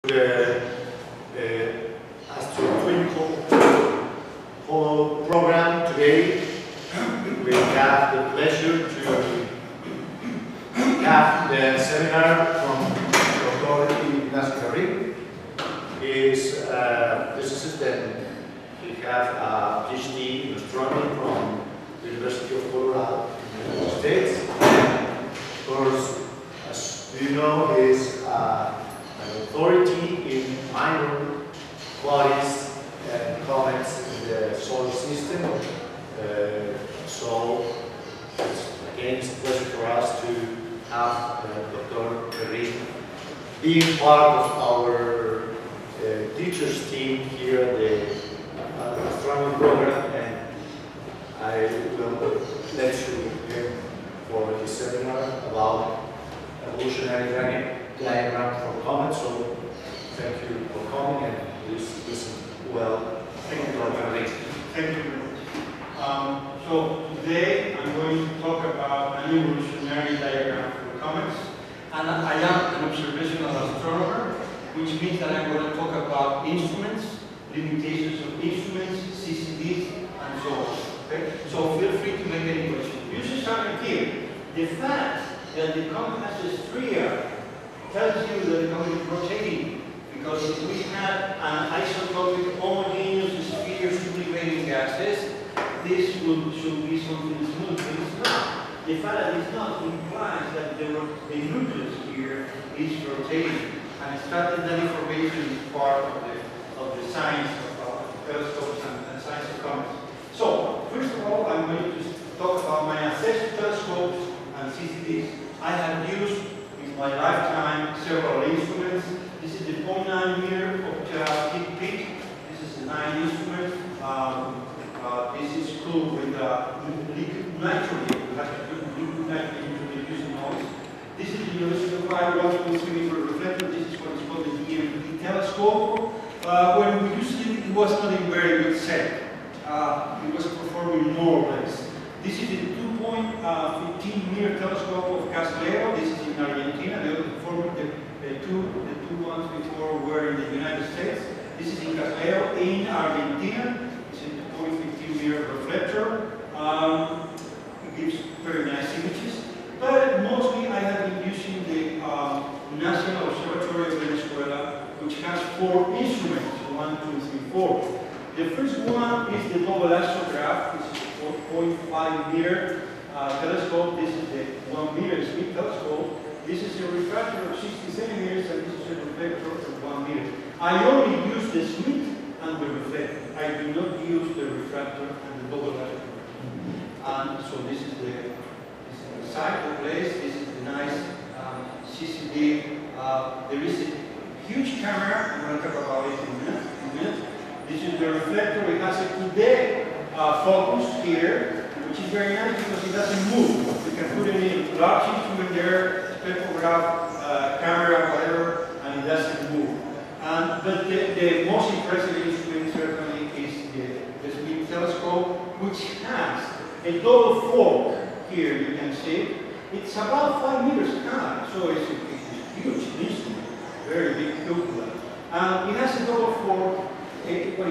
the AstroTwinColO program today. We have the pleasure to have the seminar from Dr. Ignacio Ferrin. He is a physicist and he has a PhD in astronomy from the University of Colorado in the United States. Of course, as you know, he is an authority in minor bodies and comets in the solar system. So, again, it's a pleasure for us to have Dr. Ferrin being part of our teachers team here at the astronomy program, and I will let you hear for the seminar about evolutionary diagram for comets. So thank you for coming, and please listen well. Thank you, Dr. Ferrin. Thank you very much. So today I'm going to talk about an evolutionary diagram for comets, and I am an observational astronomer, which means that I'm going to talk about instruments, limitations of instruments, CCDs, and so on. Okay? So feel free to make any questions. You should start here. The fact that the comet has a stria tells you that the comet is rotating, because if we had an isotopic homogeneous sphere sublimating gases, this should be something smooth, but it's not. The fact that it's not implies that the nucleus here is rotating, and starting that information is part of the science of telescopes and science of comets. So, first of all, I'm going to talk about my assessed telescopes and CCDs. I have used in my lifetime several instruments. This is the 0.9 meter optic peak. This is a 9 instrument. This is cooled with liquid nitrogen. We have to put liquid nitrogen to reduce the noise. This is the University of Iowa 1.3 reflector. This is what is called the EMP telescope. When we used it, it was not in very good shape. It was performing more or less. This is the 2.15 meter telescope of Galileo. This is in Argentina. The two ones before were in the United States. This is in Galileo in Argentina. It's a 2.15 meter reflector. It gives very nice images. But mostly I have been using the National Observatory of Venezuela, which has 4 instruments, 1, 2, 3, 4. The first one is the double astrograph. This is a 4.5 meter telescope. This is the 1 meter Smith telescope. This is a refractor of 60 centimeters, and this is a reflector of 1 meter. I only use the Smith and the reflector. I do not use the refractor and the double astrograph. And so this is the site, the place. This is the nice CCD. There is a huge camera. I'm going to talk about it in a minute. This is the reflector. It has a Coudet focus here, which is very nice because it doesn't move. We can put any large instrument there, spectrograph, camera, whatever, and it doesn't move. But the most impressive instrument certainly is the Smith telescope, which has a double fork here. You can see it's about 5 meters high, so it's a huge instrument, very big cupola. It has a double fork. What I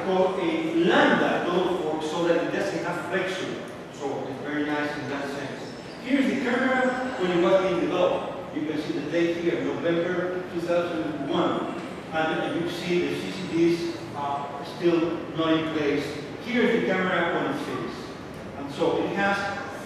call a lambda double fork, so that it doesn't have flexure. So it's very nice in that sense. Here's the camera when it was being developed. You can see the date here, November 2001. And you see the CCDs are still not in place. Here's the camera when it's finished. And so it has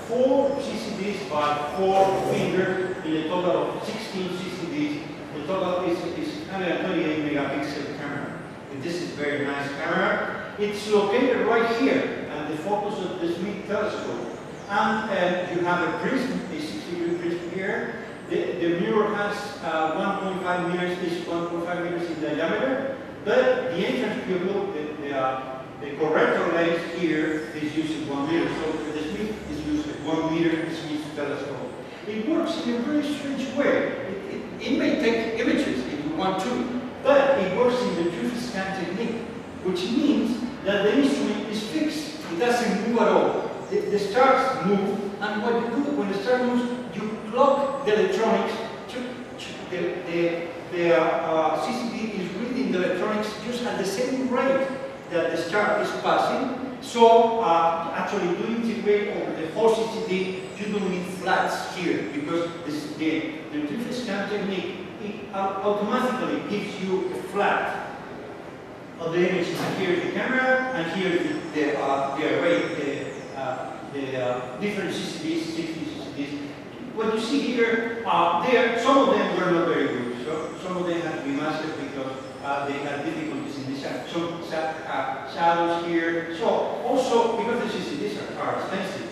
4 CCDs by 4 fingers in a total of 16 CCDs. The total is 128 megapixel camera. This is very nice camera. It's located right here at the focus of the Smith telescope. And you have a prism, a 60-degree prism here. The mirror has 1.5 meters, is 1.5 meters in diameter. But the entrance pupil, the corrector lens here is using 1 meter. So the Smith is using 1 meter Smith telescope. It works in a very strange way. It may take images if you want to. But it works in the truth scan technique, which means that the instrument is fixed. It doesn't move at all. The stars move, and what you do when the star moves, you clock the electronics. The CCD same rate that the star is passing. So actually to integrate over the whole CCD, you don't need flats here because the retrieval scan technique it automatically gives you a flat of the image. And here is the camera, and here is the array, the different CCDs, 60 CCDs. What you see here, some of them were not very good. So some of them had to be masked because they had difficulties in design. Some shadows here. So also because the CCDs are expensive.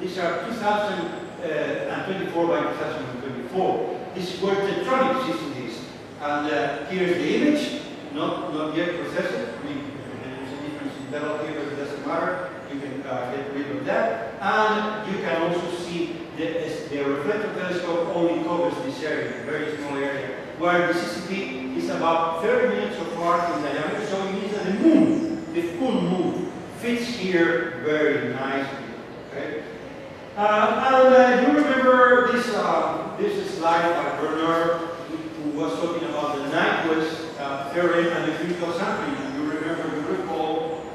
These are 2024 by 2024. These were Tetronic CCDs. And here's the image, not yet processed. I mean, there's a difference in level here, but it doesn't matter. You can get rid of that. And you can also see the reflector telescope only covers this area, a very small area, where the CCD is about 30 minutes of arc in diameter, so it means that the moon, the full moon, fits here very nicely. Okay? And you remember this slide by Bernard, who was talking about the nyquist, Ferrin, and the critical sampling. You recall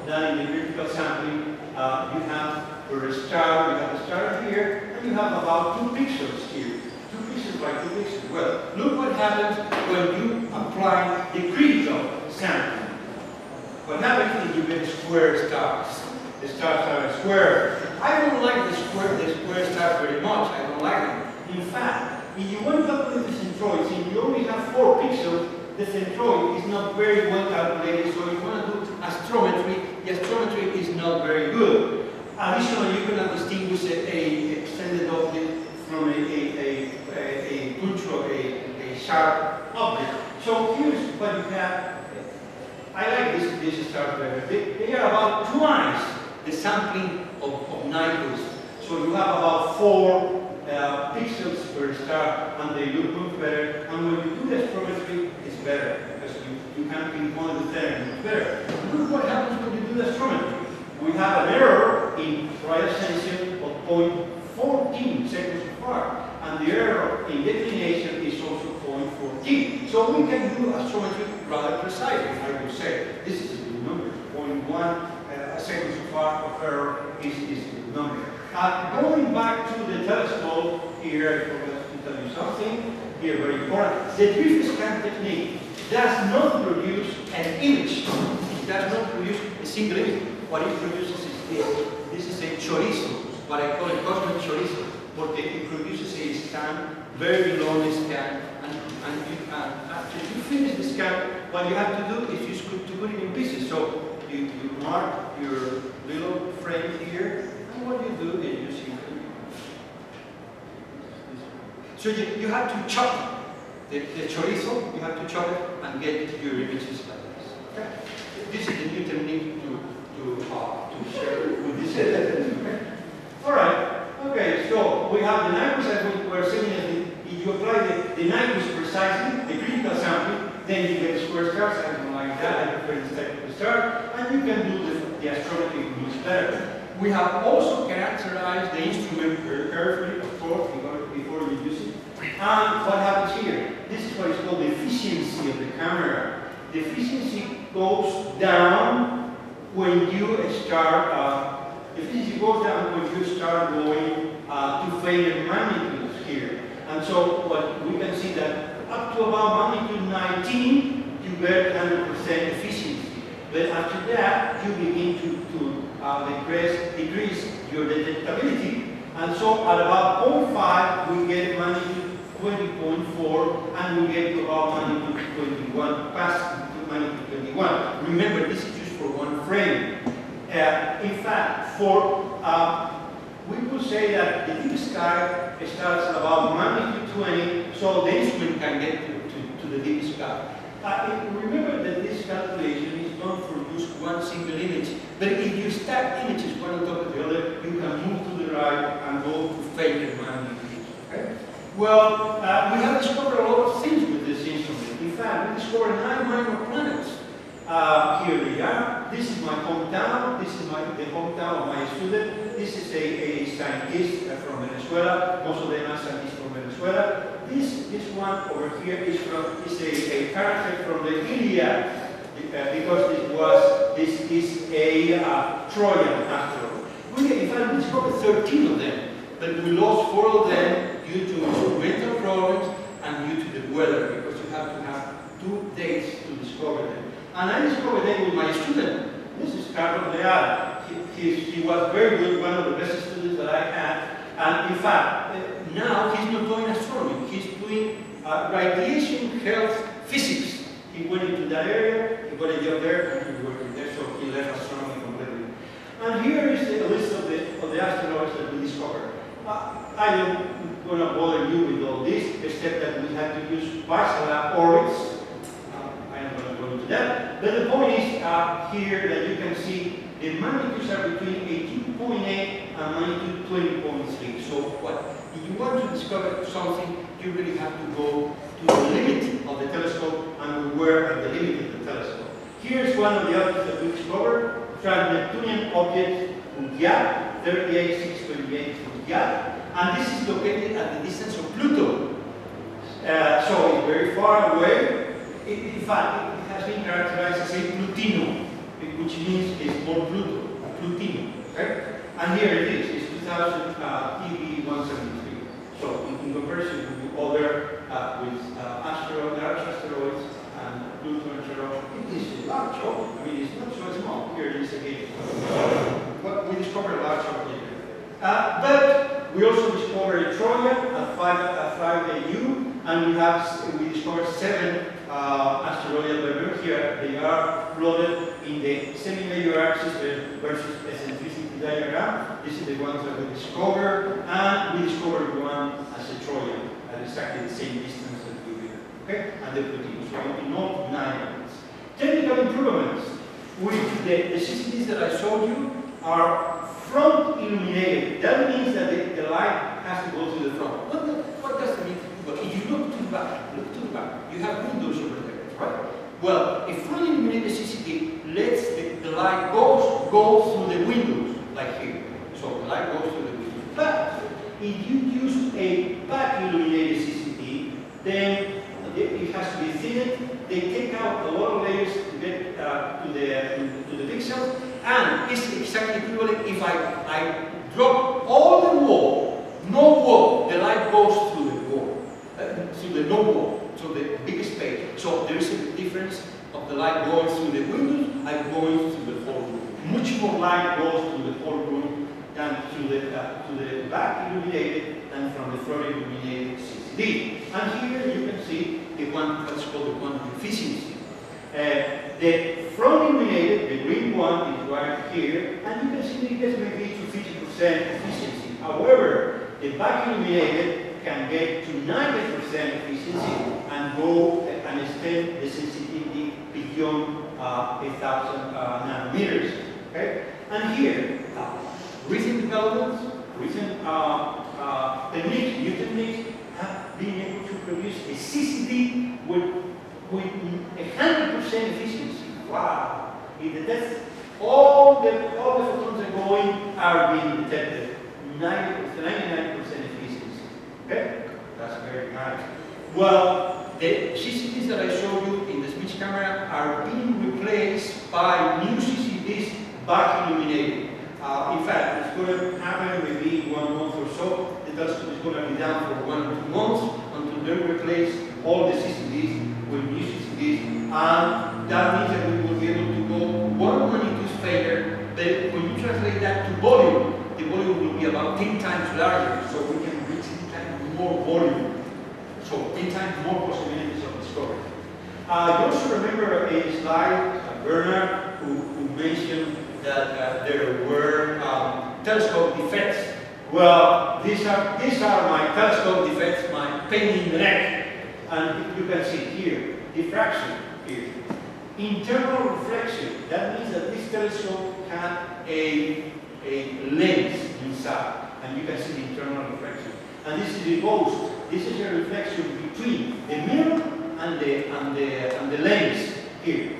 that in the critical sampling, you have for a star, you have a star here, and you have about 2 pixels here. 2 pixels by 2 pixels. Well, look what happens when you apply the critical sampling. What happens is you get square stars. The stars are square. I don't like the square stars very much. I don't like them. In fact, if you want to calculate the centroid, since you only have 4 pixels, the centroid is not very well calculated. So if you want to do astrometry, the astrometry is not very good. Additionally, you cannot distinguish a extended object from a sharp object. So here's what you have. I like this star better. They are about twice the sampling of nyquist. So you have about 4 pixels per star, and they look much better. And when you do the astrometry, it's better because you can pinpoint the term much better. Look what happens when you do the astrometry. We have an error in trial sensing of 0.14 seconds apart, and the error in declination is also 0.14. So we can do astrometry rather precisely, I would say. This is a good number. 0.1 seconds apart of error is a good number. Going back to the telescope, here I forgot to tell you something. Here, very important. The drift scan technique does not produce an image. It does not produce a single image. What it produces is this. This is a chorizo, what I call a cosmic chorizo, porque it produces a scan, very long scan, and after you finish the scan, what you have to do is to put it in pieces. So you mark your little frame here, and what you do is you see. So you have to chop the chorizo, you have to chop it and get your images like this. Okay? This is the new technique to share with this. Okay? All right. Okay. So we have the nyquist that we were saying that if you apply the nyquist precisely, the critical sampling, then you get square stars, something like that. I prefer this type of star, and you can do the astrometry much better. We have also characterized the instrument very carefully, of course, before you use it. And what happens here? This is what is called the efficiency of the camera. The efficiency goes down when you start, efficiency goes down when you start going to failure magnitudes here. And so what we can see that up to about magnitude 19, you get 100% efficiency. But after that, you begin to decrease your detectability. And so at about 0.5, we get magnitude 20.4, and we get to about magnitude 21, past magnitude 21. Remember, this is just for one frame. In fact, we could say that the deep sky starts at about magnitude 20, so the instrument can get to the deep sky. Remember that this calculation is done for just one single image, but if you stack images one on top of the other, you can move to the right and go to failure magnitudes. Okay? Well, we have discovered a lot of things with this instrument. In fact, we discovered 9 minor planets. Here they are. This is my hometown. This is the hometown of my student. This is a scientist from Venezuela. Most of them are scientists from Venezuela. This one over here is a character from the Iliad. because this is a Trojan asteroid. We in fact discovered 13 of them, but we lost 4 of them due to instrumental problems and due to the weather, because you have to have 2 days to discover them. And I discovered them with my student. This is Carlos Leal. He was very good, one of the best students that I had. And in fact, now he's not doing astronomy. He's doing radiation health physics. He went into that area, he got a job there, and he's working there, so he left astronomy completely. And here is the list of the asteroids that we discovered. I don't want to bother you with all this, except that we had to use parallel orbits. I am going to go into that. But the point is here that you can see the magnitudes are between 18.8 and magnitude 20.3. So if you want to discover something, you really have to go to the limit of the telescope, and we were at the limit of the telescope. Here's one of the objects that we discovered, Trans-Neptunian object Ugya, 38628 Ugya, and this is located at the distance of Pluto. So it's very far away. In fact, it has been characterized as a Plutino, which means a small Pluto, a Plutino. Okay? And here it is, it's 2000 TB173. So in comparison to other large asteroids and Pluto and Charon, it is a large object. I mean, it's not so small. Here it is again. But we discovered a large object. But we also discovered a Trojan at 5 AU, and we discovered 7 asteroidal belt. Here they are plotted in the semi-major axis versus eccentricity diagram. This is the ones that we discovered, and we discovered one as a Trojan at exactly the same distance that we did. Okay, and the Plutino. So in all 9 elements. Technical improvements with the CCDs that I showed you are front illuminated. That means that the light has to go to the front. What does it mean? Well, if you look to the back, you have windows over there, right? Well, a front illuminated CCD lets the light go through the windows, like here. So the light goes through the windows. But if you use a back illuminated CCD, then it has to be thinned. They take out a lot of layers to get to the pixels, and it's exactly equivalent if I drop all the wall, no wall, the light goes through the wall, through the no wall, so the big space. So there is a difference of the light going through the windows and going through the whole room. Much more light goes through the whole room than to the back illuminated and from the front illuminated CCD. And here you can see what's called the quantum efficiency. The front illuminated, the green one, is right here, and you can see it gets maybe to 50% efficiency. However, the back illuminated can get to 90% efficiency and go and extend the sensitivity beyond 1,000 nanometers. Okay? And here, recent developments, recent techniques, new techniques, have been able to produce a CCD with 100% efficiency. Wow! In the test, all the photons that go in are being detected. 99% efficiency. Okay? That's very nice. Well, the CCDs that I showed you in the speech camera are being replaced by new CCDs back illuminated. In fact, it's going to happen maybe in 1 month or so. The telescope is going to be down for 1 or 2 months until they replace all the CCDs with new CCDs. And that means that we will be able to go 1 magnitude failure. But when you translate that to volume, the volume will be about 10 times larger. So we can reach 10 times more volume. So 10 times more possibilities of discovery. You also remember a slide, Bernard, who mentioned that there were telescope defects. Well, these are my telescope defects, my pain in the neck. And you can see here, diffraction here. Internal reflection, that means that this telescope had a lens inside. And you can see the internal reflection. And this is the ghost. This is a reflection between the mirror and the lens here.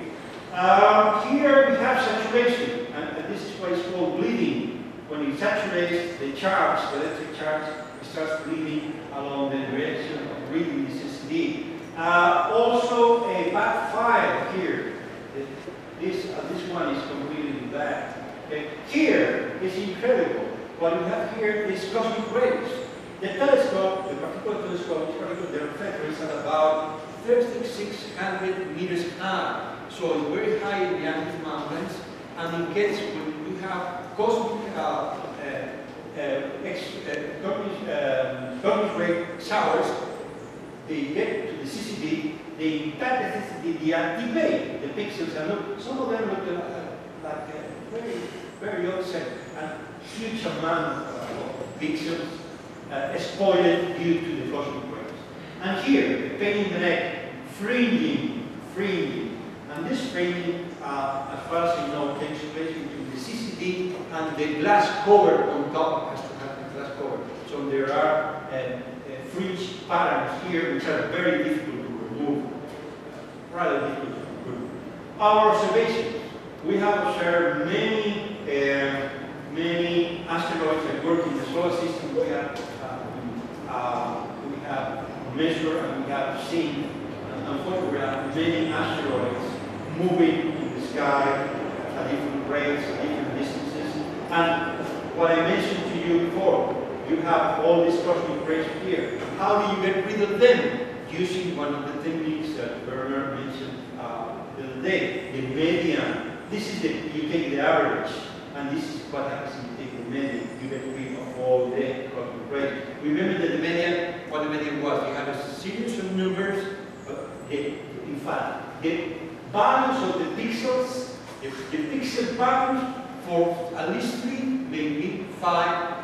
Here we have saturation, and this is why it's called bleeding. When it saturates the charge, the electric charge, it starts bleeding along the direction of reading the CCD. Also a backfire here. this one is completely bad. Okay. Here is incredible. What you have here is cosmic rays. The telescope, the particular telescope, the reflector is at about 3,600 meters high. So it's very high in the Andes Mountains, and it gets, when you have cosmic cosmic ray showers, they get to the CCD, they impact the CCD, they activate the pixels, and look, some of them look like very, very upset, and huge amount of pixels spoiled due to the cosmic rays. And here, the pain in the neck, fringing. And this fringing, as far as I know, takes place between the CCD and the glass cover on top. It has to have the glass cover. So there are fringe patterns here which are very difficult to remove. Rather difficult to remove. Our observations. We have observed many asteroids that work in the solar system. We have measured and we have seen and photographed many asteroids moving in the sky at different rates, at different distances. And what I mentioned to you before, you have all these cosmic rays here. How do you get rid of them? Using one of the techniques that Bernard mentioned the other day, the median. This is you take the average, and this is what happens when you take the median. You get rid of all the cosmic rays. Remember that the median, what the median was, you have a series of numbers, in fact, the values of the pixels, the pixel values for at least 3, maybe 5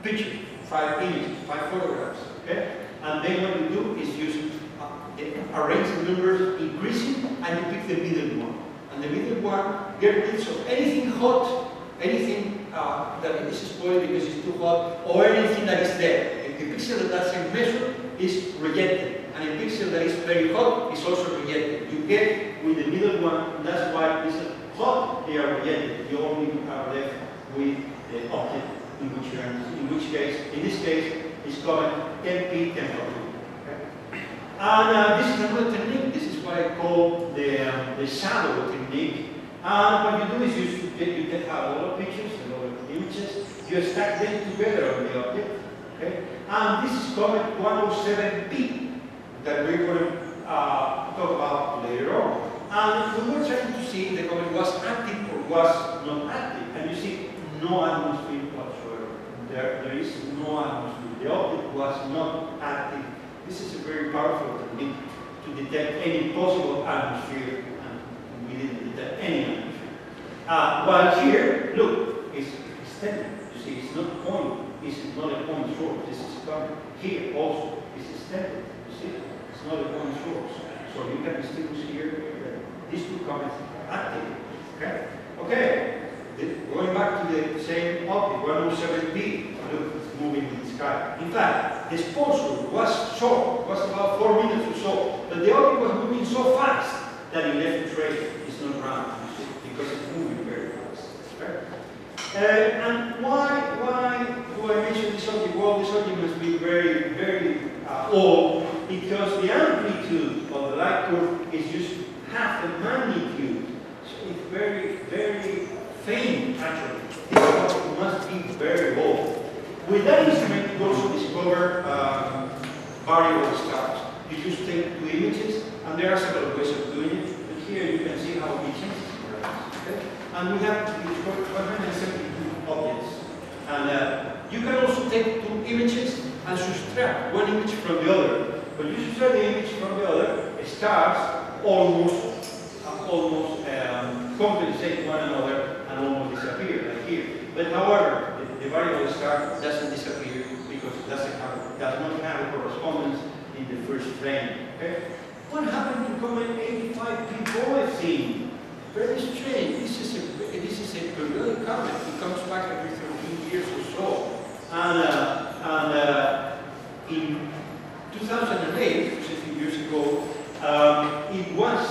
pictures, 5 images, 5 photographs. Okay? And then what you do is use arrange the numbers increasing, and you pick the middle one. And the middle one gets rid of anything hot, anything that is spoiled because it's too hot, or anything that is there. If the pixel that doesn't measure is rejected, and a pixel that is very hot is also rejected. You get with the middle one, and that's why this is hot, they are rejected. You only are left with the object in this case, it's called 10p 10.2. Okay? And this is another technique. This is what I call the shadow technique. And what you do is you take a lot of pictures, a lot of images, you stack them together on the object. Okay? And this is called 107p that we're going to talk about later on. And we were trying to see if the comet was active or was not active. And you see no atmosphere whatsoever. There is no atmosphere. The object was not active. This is a very powerful technique to detect any possible atmosphere, and we didn't detect any atmosphere. While here, look, it's extended. You see, it's not point. It's not a point source. This is coming. Here also, it's extended. You see, it's not a point source. So you can distinguish here that these two comets are active. Okay. Okay. Going back to the same object, 107p. Look, it's moving in the sky. In fact, the exposure was short, was about 4 minutes or so, but the object was moving so fast that it left a trace. It's not round, you see, because it's moving very fast. Right? And why do I mention this object? Well, this object must be very, very old, because the amplitude of the light curve is just half the magnitude. So it's very, very faint, actually. This object must be very old. With that instrument, you also discover variable stars. You just take 2 images, and there are several ways of doing it. But here you can see how it changes. Okay? And we have 172 objects. And you can also take 2 images and subtract one image from the other. When you subtract the image from the other, stars almost compensate one another and almost disappear, like here. But however, the variable star doesn't disappear because it does not have a correspondence in the first frame. Okay? What happened to comet 85p? Very strange. This is a periodic comet. It comes back every 13 years or so. And in 2008, which is a few years ago, it was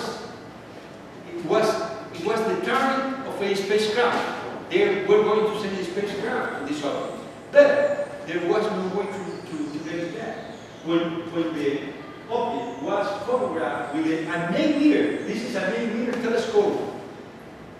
the target of a spacecraft. They were going to send a spacecraft to this object, but there was no way to get it back. When the object was photographed with an 8-meter, this is an 8-meter telescope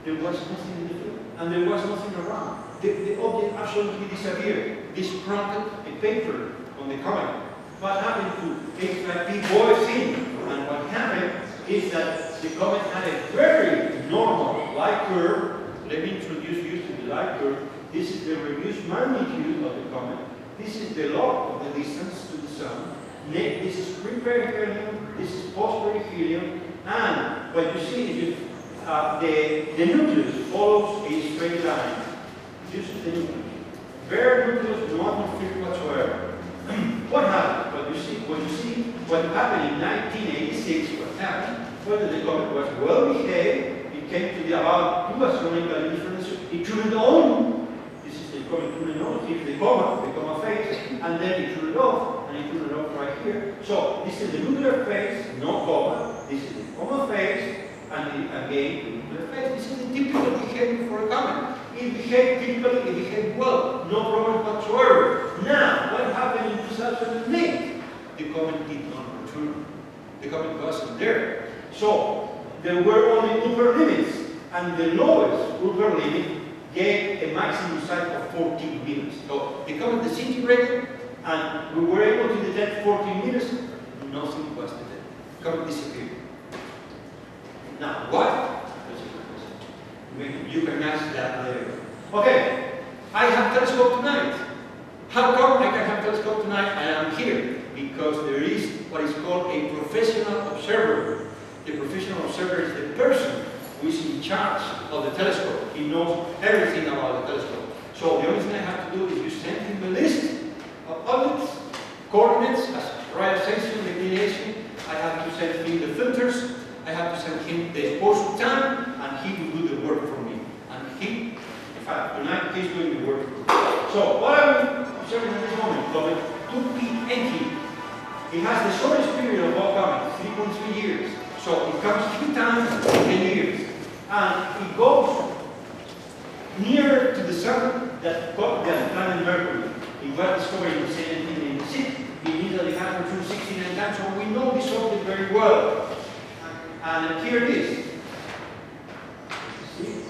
there was nothing in the field, and there was nothing around. The object absolutely disappeared. This prompted a paper on the comet. What happened to H5P boils in, and what happened is that the comet had a very normal light curve. Let me introduce you to the light curve. This is the reduced magnitude of the comet. This is the log of the distance to the sun. This is pre-perihelion, this is post-perihelion, and what you see is the nucleus follows a straight line. This is the nucleus. Bare nucleus, no atmosphere whatsoever. What happened? What happened in 1986, what happened? Whether the comet was well behaved, it came to the about 2 astronomical units, it turned on. This is the comet turning on, here's the coma phase, and then it turned off, and it turned off right here. So this is the nuclear phase, no coma. This is the coma phase, and again the nuclear phase. This is the typical behavior for a comet. It behaved typically, it behaved well, no problem whatsoever. Now, what happened in 2008? The comet did not return. The comet wasn't there. So there were only upper limits, and the lowest upper limit gave a maximum size of 14 meters. So the comet disintegrated, and we were able to detect 14 meters. Nothing was detected. The comet disappeared. Now, what? You can ask that later. Okay, I have telescope tonight. How come I can have telescope tonight? I am here because there is what is called a professional observer. The professional observer is the person who is in charge of the telescope. He knows everything about the telescope. So the only thing I have to do is you send him a list of objects, coordinates, as right ascension, declination. I have to send him the filters. I have to send him the exposure time, and he will do the work for me. And he, in fact, tonight he's doing the work for me. So what I'm observing at this moment, comet 2P Enki. It has the shortest period of all comets, 3.3 years. So it comes 3 times in 10 years. And it goes nearer to the sun than planet Mercury. It was discovered in 1786. It immediately has returned 69 times, so we know this object very well. And here it is. See?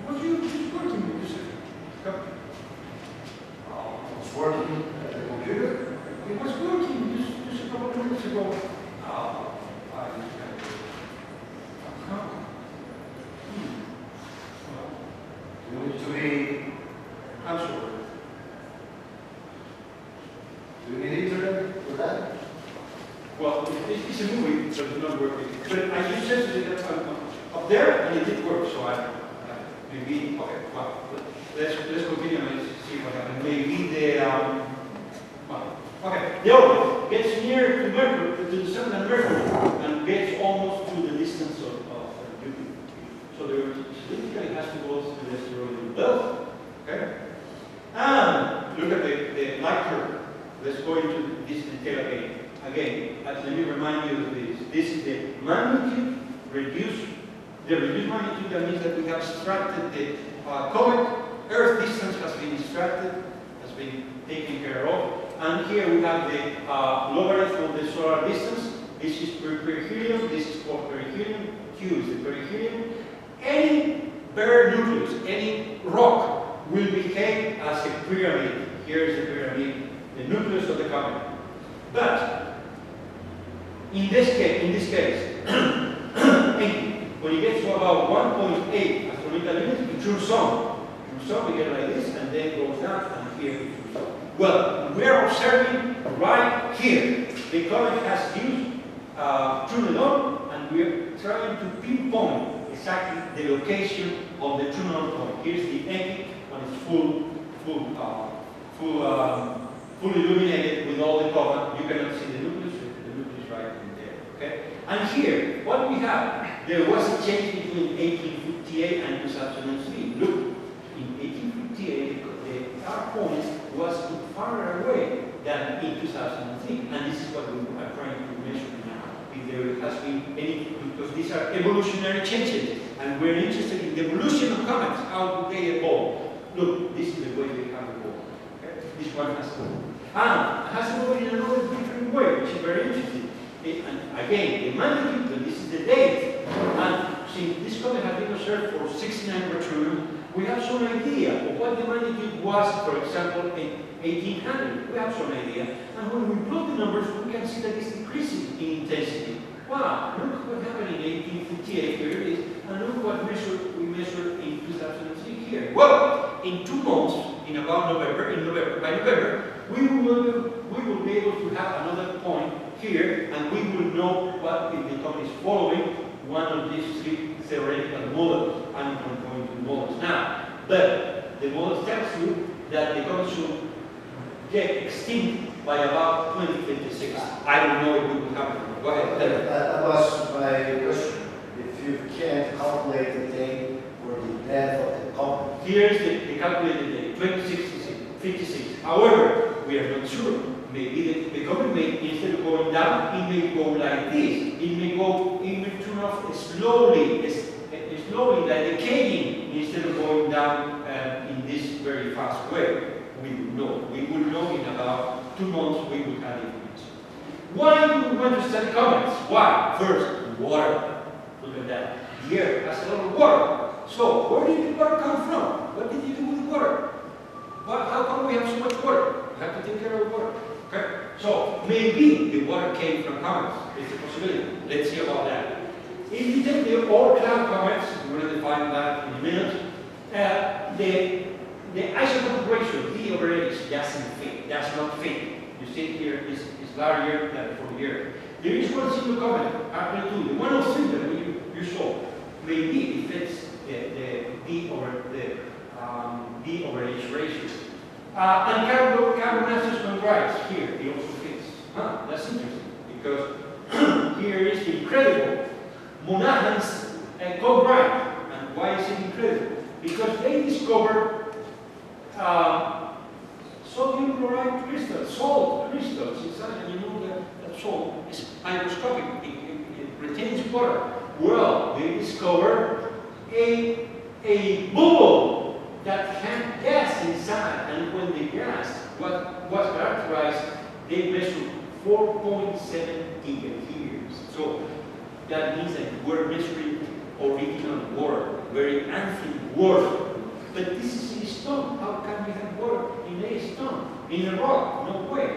Was you just working with this? It's working at the computer. It was working just a couple of minutes ago. You need to be. I'm sorry. Do you need internet for that? Well, it's a movie, so it's not working. But I just said that up there, and it did work. So maybe okay. Well, let's continue and see what happens. Maybe the okay. The orbit gets near to Mercury, to the sun and Mercury, and gets almost to the distance of Jupiter. So there significantly has to go through the asteroidal belt. Okay. And look at the light curve. Let's go into this detail again. Let me remind you of this. This is the magnitude reduced. The reduced magnitude, that means that we have subtracted the comet. Earth distance has been extracted, has been taken care of. And here we have the logarithm of the solar distance. This is perihelion, this is post-perihelion, Q is the perihelion. Any bare nucleus, any rock will behave as a pyramid. Here is the pyramid, the nucleus of the comet. But in this case, when it gets to about 1.8 astronomical units, it turns on. So we get like this, and then it goes down, and here it turns on. Well, we are observing right here. The comet has used turned on, and we are trying to pinpoint exactly the location of the turn on point. Here's the Enki when it's fully illuminated with all the comet. You cannot see the nucleus right in there. Okay? And here, what we have, there was a change between 1858 and 2003. Look, in 1858, the dark point was farther away than in 2003, and this is what we are trying to measure now. If there has been any, because these are evolutionary changes, and we're interested in the evolution of comets, how do they evolve? Look, this is the way they have evolved. Okay? This one has evolved. And it has evolved in another different way, which is very interesting. And again, the magnitude, and this is the date, and since this comet has been observed for 69 quadrillion, we have some idea of what the magnitude was, for example, in 1800. We have some idea. And when we plot the numbers, we can see that it's decreasing in intensity. Wow, look what happened in 1858, here it is, and look what we measured in 2003 here. Well, in 2 months, by November, we will be able to have another point here, and we will know what if the comet is following one of these 3 theoretical models. I'm not going to models now, but the model tells you that the comet should get extinct by about 2056. I don't know if it will happen. Go ahead. That was my question. If you can't calculate the date or the death of the comet. Here's the calculated date, 2056. However, we are not sure. Maybe the comet may, instead of going down, it may go like this. It may turn off slowly, like decaying, instead of going down in this very fast way. We will know. We will know in about 2 months. We will have information. Why do we want to study comets? Why? First, water. Look at that. The Earth has a lot of water. So, where did the water come from? What did you do with the water? How come we have so much water? We have to take care of the water. Okay? So, maybe the water came from comets. It's a possibility. Let's see about that. If you take the all cloud comets, we're going to define that in a minute, the isotope ratio, D over H, does not fit. You see here is larger than for the Earth. There is one single comet, Arctic 2, the 103 that you saw. Maybe it fits the D over H ratio. And carbonaceous chondrites here, it also fits. That's interesting because here is the incredible Monahan's chondrite. And why is it incredible? Because they discovered sodium chloride crystals, salt crystals inside, and you know that salt is hygroscopic, it retains water. Well, they discovered a bubble that had gas inside, and when the gas was characterized, they measured 4.7 gigayears. So that means that we're measuring original water, very ancient water. But this is in stone. How can we have water in a stone? In a rock? No way.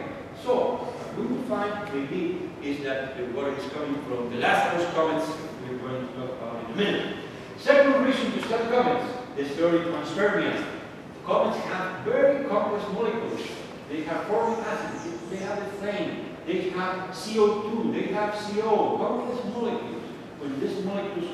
So, what we will find maybe is that the water is coming from the Lazarus comets we're going to talk about in a minute. Second reason to study comets, the theory of panspermia. Comets have very complex molecules. They have formic acid, they have ethane, they have CO2, they have CO, complex molecules. When these molecules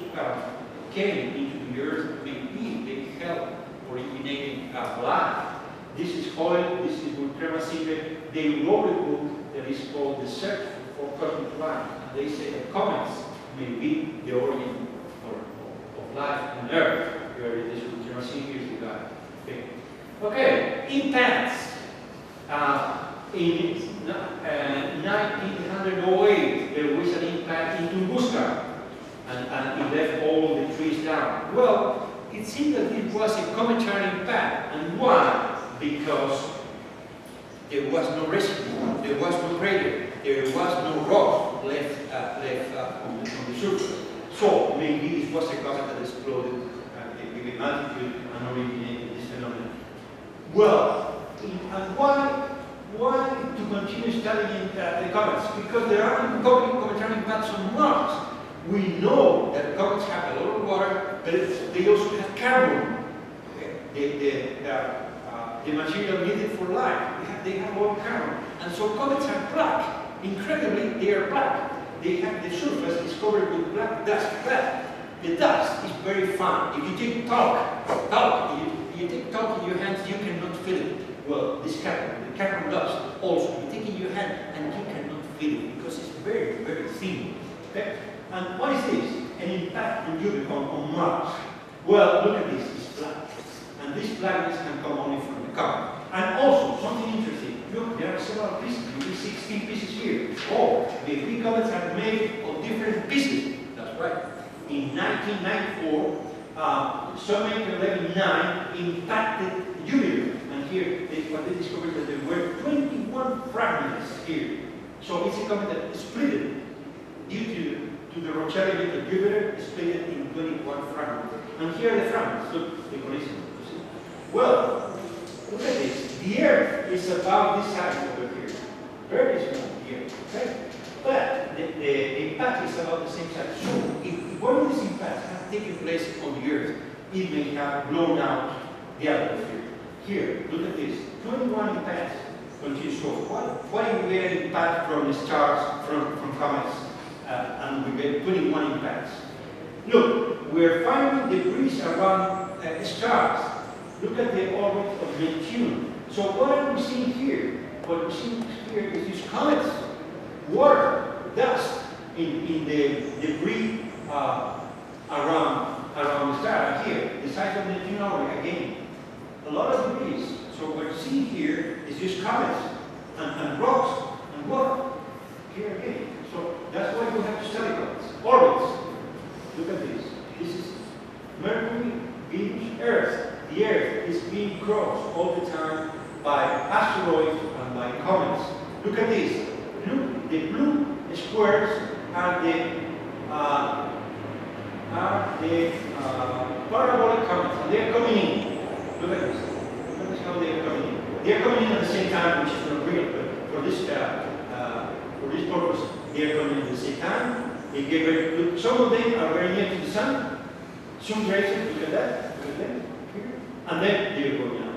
came into the Earth, maybe they helped originating life. This is Holland, this is Cremasinge. They wrote a book that is called The Search for Cosmic Life. And they say that comets may be the origin of life on Earth. Here it is with Cremasinge, here's the guy. Okay, impacts. In 1908, there was an impact in Tunguska, and it left all the trees down. Well, it seemed that it was a cometary impact. And why? Because there was no residue, there was no crater, there was no rock left on the surface. So maybe it was a comet that exploded at a given altitude and originated this phenomenon. Well, and why to continue studying the comets? Because there are cometary impacts on Mars. We know that comets have a lot of water, but they also have carbon. The material needed for life. They have a lot of carbon. And so comets are black. Incredibly, they are black. They have the surface is covered with black dust. But the dust is very fine. If you take talc, you take talc in your hands, you cannot feel it. Well, this carbon, the carbon dust, also, you take in your hand and you cannot feel it because it's very, very thin. Okay? And what is this? An impact on Jupiter, on Mars. Well, look at this, it's black. And this blackness can come only from the comet. And also, something interesting, look, there are several pieces. You see 16 pieces here. Oh, the three comets are made of different pieces. That's right. In 1994, Soviet 11-9 impacted Jupiter. And here, what they discovered that there were 21 fragments here. So it's a comet that split the rotating of Jupiter is split in 21 fragments. And here are the fragments. Look, the collision. You see? Well, look at this. The Earth is about this size over here. Very small here. Okay? But the impact is about the same size. So if one of these impacts had taken place on the Earth, it may have blown out the atmosphere. Here, look at this. 21 impacts. So what if we get an impact from the stars, from comets, and we get 21 impacts? Look, we're finding debris around stars. Look at the orbit of Neptune. So what are we seeing here? What we're seeing here is these comets, water, dust in the debris around the star. Here, the size of Neptune orbit again. A lot of debris. So what we're seeing here is just comets and rocks and water. Here again. So that's why we have to study comets. Orbits. Look at this. This is Mercury, Venus, Earth. The Earth is being crossed all the time by asteroids and by comets. Look at this. Look, the blue squares are the parabolic comets, and they are coming in. Look at this. Look at how they are coming in. They are coming in at the same time, which is not real, but for this purpose, they are coming in at the same time. They get very, look, some of them are very near to the sun. Sun rays, look at that. Look at them here. And then they are going out.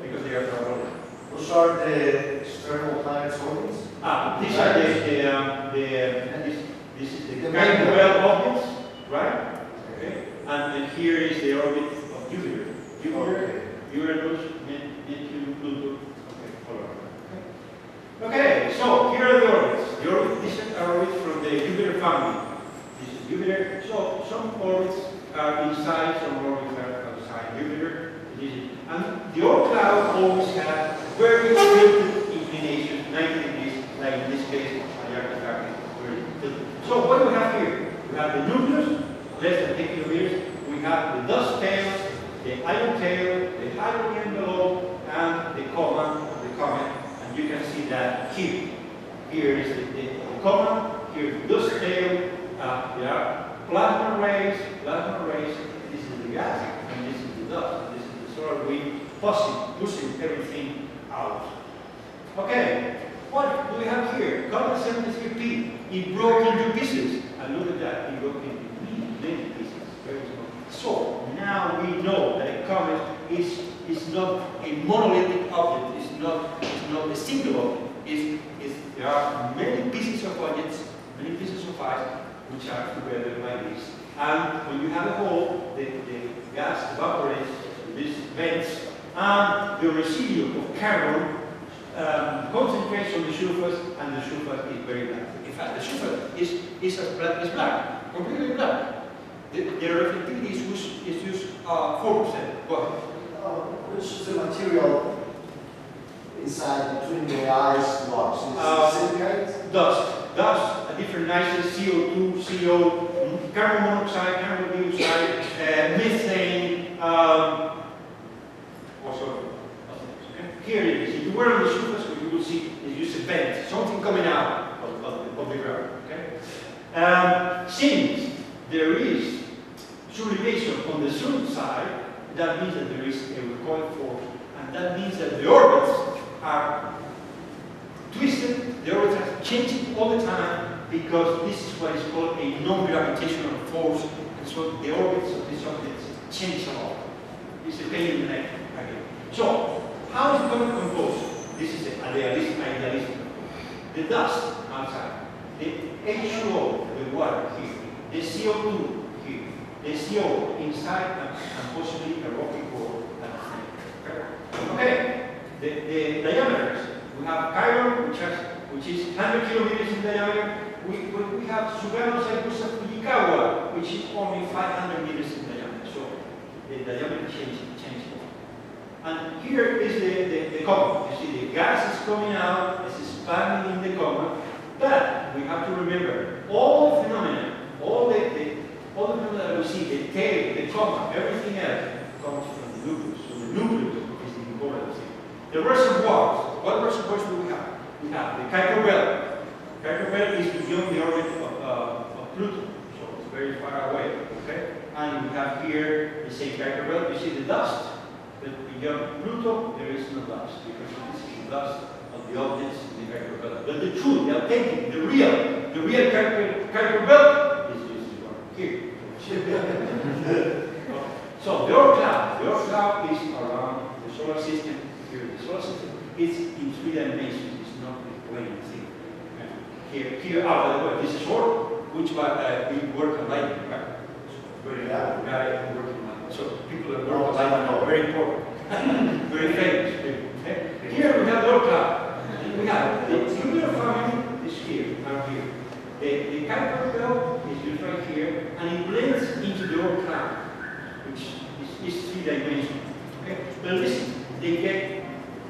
Because they are parabolic. Those are the external planets' orbits? These are this is the Kuiper objects, right? Okay. And then here is the orbit of Jupiter. Jupiter, Uranus, Neptune, Pluto. Okay, all right. Okay, so here are the orbits. These are orbits from the Jupiter family. This is Jupiter. So some orbits are inside, some orbits are outside Jupiter. And the Oort cloud always has very tilted inclination, 90 degrees, like in this case, the Arctic. So what do we have here? We have the nucleus, less than 10 kilometers. We have the dust tail, the ion tail, the hydrogen below, and the coma of the comet. And you can see that here. Here is the coma, here is the dust tail. There are plasma rays. This is the gas, and this is the dust. Solar wind pushing everything out. Okay, what do we have here? Comet 73P. It broke into pieces. And look at that, it broke into many pieces. Very small. So now we know that a comet is not a monolithic object. It's not a single object. There are many pieces of objects, many pieces of ice, which are together like this. And when you have a hole, the gas evaporates these vents, and the residue of carbon concentrates on the surface, and the surface is very black. In fact, the surface is black, completely black. The reflectivity is just 4%. Go ahead. Which is the material inside between the ice blocks? Is it silicate? Dust, different nitrogen, CO2, CO, carbon monoxide, carbon dioxide, methane, also. Here it is. If you were on the surface, what you will see is just a vent, something coming out of the ground. Okay? Since there is sublimation on the sun side, that means that there is a recoil force, and that means that the orbits are twisted, the orbits are changing all the time, because this is what is called a non-gravitational force, and so the orbits of these objects change a lot. It's a pain in the neck again. So, how is it going to compose? This is the idealistic approach. The dust outside, the H2O, the water here, the CO2 here, the CO inside, and possibly a rocky core at the center. Okay, the diameters. We have Chiron, which is 100 kilometers in diameter. We have Sugano Cyprus of Fujikawa, which is only 500 meters in diameter. So the diameter changes. And here is the comet. You see the gas is coming out, it's expanding in the comet. But we have to remember, all the phenomena, all the phenomena that we see, the tail, the comet, everything else comes from the nucleus. So the nucleus is the important thing. The reservoirs, what reservoirs do we have? We have the Kuiper belt. Kuiper belt is beyond the orbit of Okay? And we have here the same Kuiper belt. You see the dust, but beyond Pluto there is no dust because this is the dust of the objects in the Kuiper belt. But the true, the authentic, the real Kuiper belt is this one here. So the Oort cloud is around the solar system. Here, the solar system is in 3 dimensions. It's not a plain thing. Here, by the way, this is Oort, which we work on lightning, right? Very working on. So people that work on lightning are very important, very famous. Okay? Here we have the Oort cloud. We have the nuclear family is here, down here. The Kuiper belt is used right here, and it blends into the Oort cloud, which is 3 dimensional. Okay? But listen, they get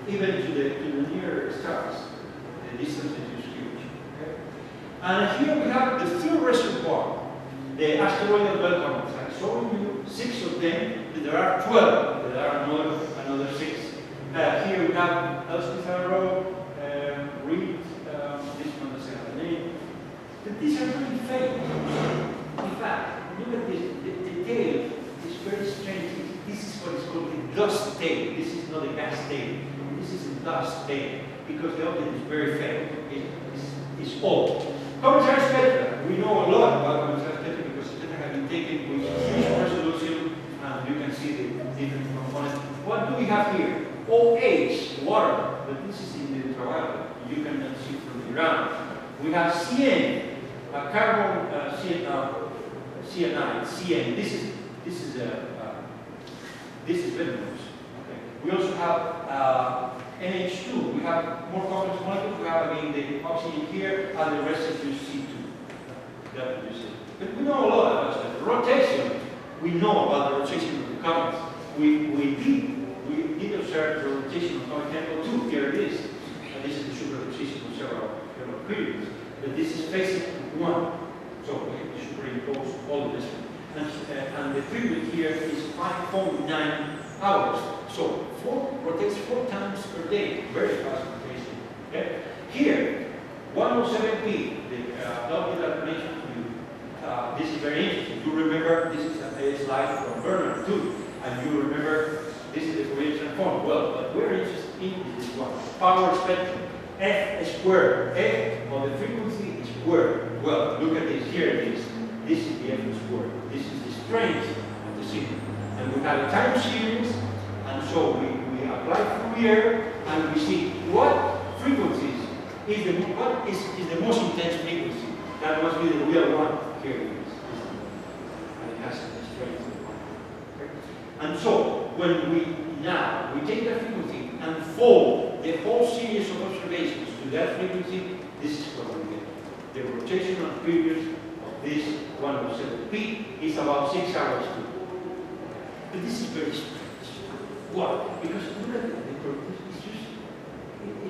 even to the near stars. The distance is huge. Okay? And here we have the third reservoir, the asteroidal belt comets. I'm showing you 6 of them, but there are 12. There are another 6. Here we have Elspetharo, Reed, this one doesn't have a name. But these are really famous. In fact, look at this. The tail is very strange. This is what is called the dust tail. This is not a gas tail. This is a dust tail because the object is very faint. It's old. Cometary spectra. We know a lot about cometary spectra because spectra have been taken with huge resolution, and you can see the different components. What do we have here? OH, water, but this is in the ultraviolet. You cannot see from the ground. We have CN, carbon cyanide, CN. This is venomous. Okay. We also have NH2. We have more complex molecules. We have again the oxygen here, and the rest is just C2. That you see. But we know a lot about that. Rotation. We know about the rotation of the comets. We did observe the rotation of comet Tempel 2. Here it is. And this is the superposition of several periods. But this is facing 1. So we superimpose all the different. And the period here is 5.9 hours. So rotates 4 times per day. Very fast rotation. Okay? Here, 107P, the object that I mentioned to you. This is very interesting. You remember this is a slide from Bernard too. And you remember this is the Fourier transform. Well, but we're interested in this one. Power spectrum. F squared. F of the frequency is squared. Well, look at this. Here it is. This is the F squared. This is the strength of the signal. And we have a time series, and so we apply Fourier, and we see what frequencies is the most intense frequency. That must be the real one. Here it is. And it has the strength of the one. Okay? And so when we take that frequency and fold the whole series of observations to that frequency, this is what we get. The rotational period of this 107P is about 6 hours too. But this is very strange. Why? Because look at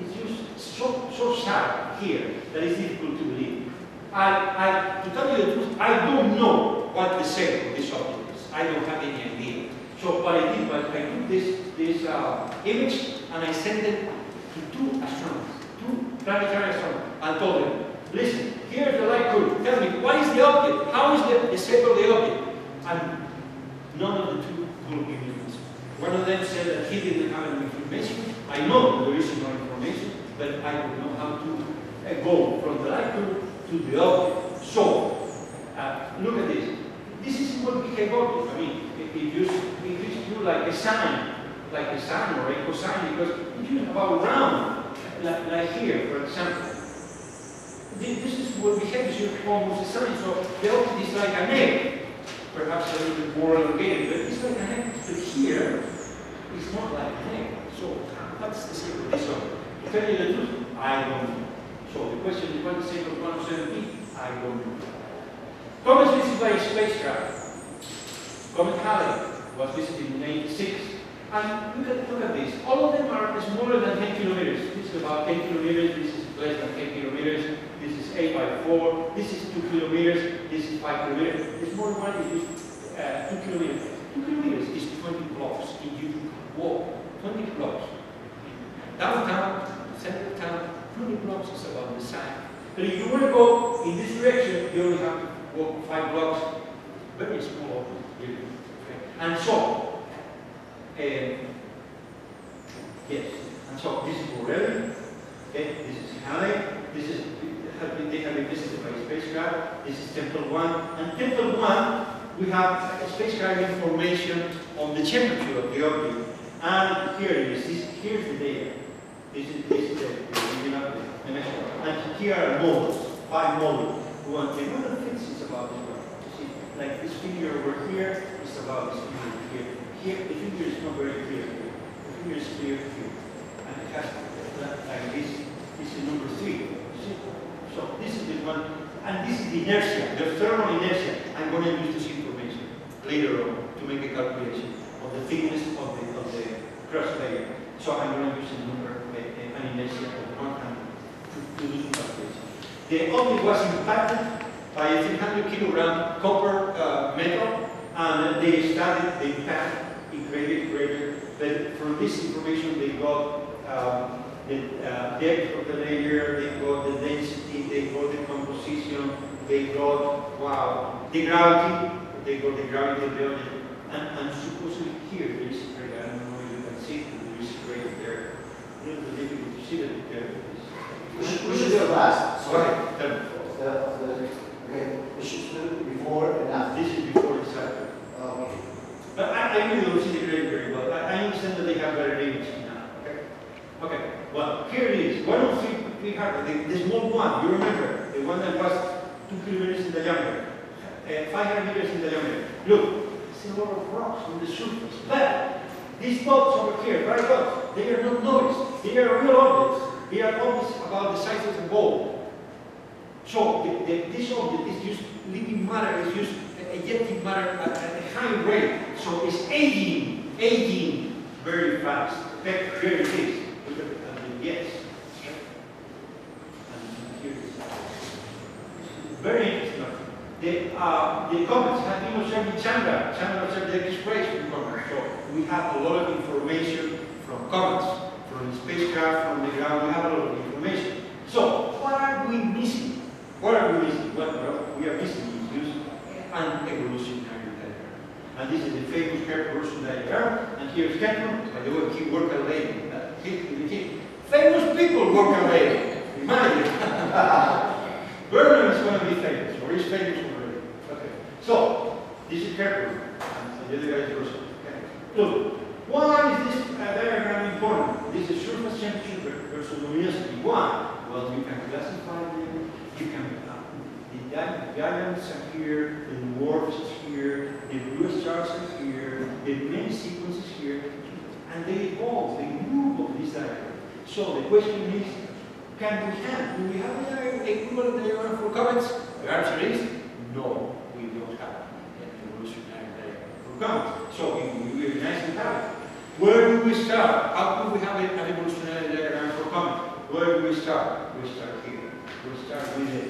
it's just so sad here that it's difficult to believe. To tell you the truth, I don't know what the shape of this object is. I don't have any idea. So what I did was I took this image and I sent it to 2 astronomers, 2 planetary astronomers, and told them, listen, here's the light curve. Tell me, what is the object? How is the shape of the object? And none of the 2 could give me an answer. One of them said that he didn't have any information. I know there is no information, but I don't know how to go from the light curve to the object. So, look at this. This is what became object. I mean, it used to do like a sine or a cosine, because it used about round, like here, for example. This is what behaves almost a sine. So the object is like an egg, perhaps a little bit more elongated, but it's like an egg. But here, it's not like an egg. So what's the shape of this object? To tell you the truth, I don't know. So the question is, what's the shape of 107P? I don't know. Comets visited by a spacecraft. Comet Halley was visited in 1986. And look at this. All of them are smaller than 10 kilometers. This is about 10 kilometers. This is less than 10 kilometers. This is 8 by 4. This is 2 kilometers. This is 5 kilometers. The smaller one is 2 kilometers. 2 kilometers is 20 blocks. If you walk 20 blocks. Downtown, central town, 20 blocks is about the same. But if you want to go in this direction, you only have to walk 5 blocks. very small opening, really. Okay. And so, yes, and so this is Borelli, okay, this is Halley, this is, they have been visited by spacecraft, this is Temple 1, and Temple 1, we have spacecraft information on the temperature of the object, and here it is, here's the data. This is the original, and here are models, 5 models. One of the things is about this one. You see, like this figure over here is about this figure here. Here, the figure is not very clear. The figure is clear here. And it has like this. This is number 3. You see? So this is the one, and this is the inertia, the thermal inertia. I'm going to use this information later on to make a calculation of the thickness of the cross layer. So I'm going to use a number, an inertia of 100 to do the calculation. The object was impacted by a 300 kilogram copper metal, and they studied the impact. It created. But from this information, they got the depth of the layer, they got the density, they got the composition, they got the gravity. They got the gravity of the object, and supposedly here there is. I don't know if you can see. There is a crater there. A little bit difficult to see that there. We should do it last. Sorry. Okay, we should do it before and after. This is before the cycle. Okay. But I really don't see the grade very well. I understand that they have better image now. Okay. Okay. Well, here it is. 10300. The small one. You remember the one that was 2 kilometers in diameter, 500 meters in diameter. Look, it's a lot of rocks on the surface. But these dots over here, bright dots, they are not noise. They are real objects. They are almost about the size of a ball. So this object is just living matter, is just ejecting matter at a high rate. So it's aging very fast. Here it is. Look at the yes. And here it is. Very interesting. The comets have been observed in Chandra. Chandra observed the X-rays from comets. So we have a lot of information from comets. From the spacecraft, from the ground, we have a lot of information. So, what are we missing? What are we missing? Well, we are missing is an evolutionary diagram. And this is the famous evolution diagram. And here's Kepler. By the way, he worked a lady. Famous people work a lady. Imagine. Vernon is going to be famous, or is famous already. Okay. So, this is Kepler. And the other guy is Russell. Okay. Look. Why is this diagram important? This is surface temperature versus luminosity. Why? Well, you can classify them. You can the diagrams are here, the dwarfs is here, the blue stars are here, the main sequences here, and they evolve, they move on this diagram. So the question is, do we have an equivalent diagram for comets? The answer is no, we don't have an evolutionary diagram for comets. So we recognize we have it. Where do we start? How do we have an evolutionary diagram for comets? Where do we start? We start here. We start with the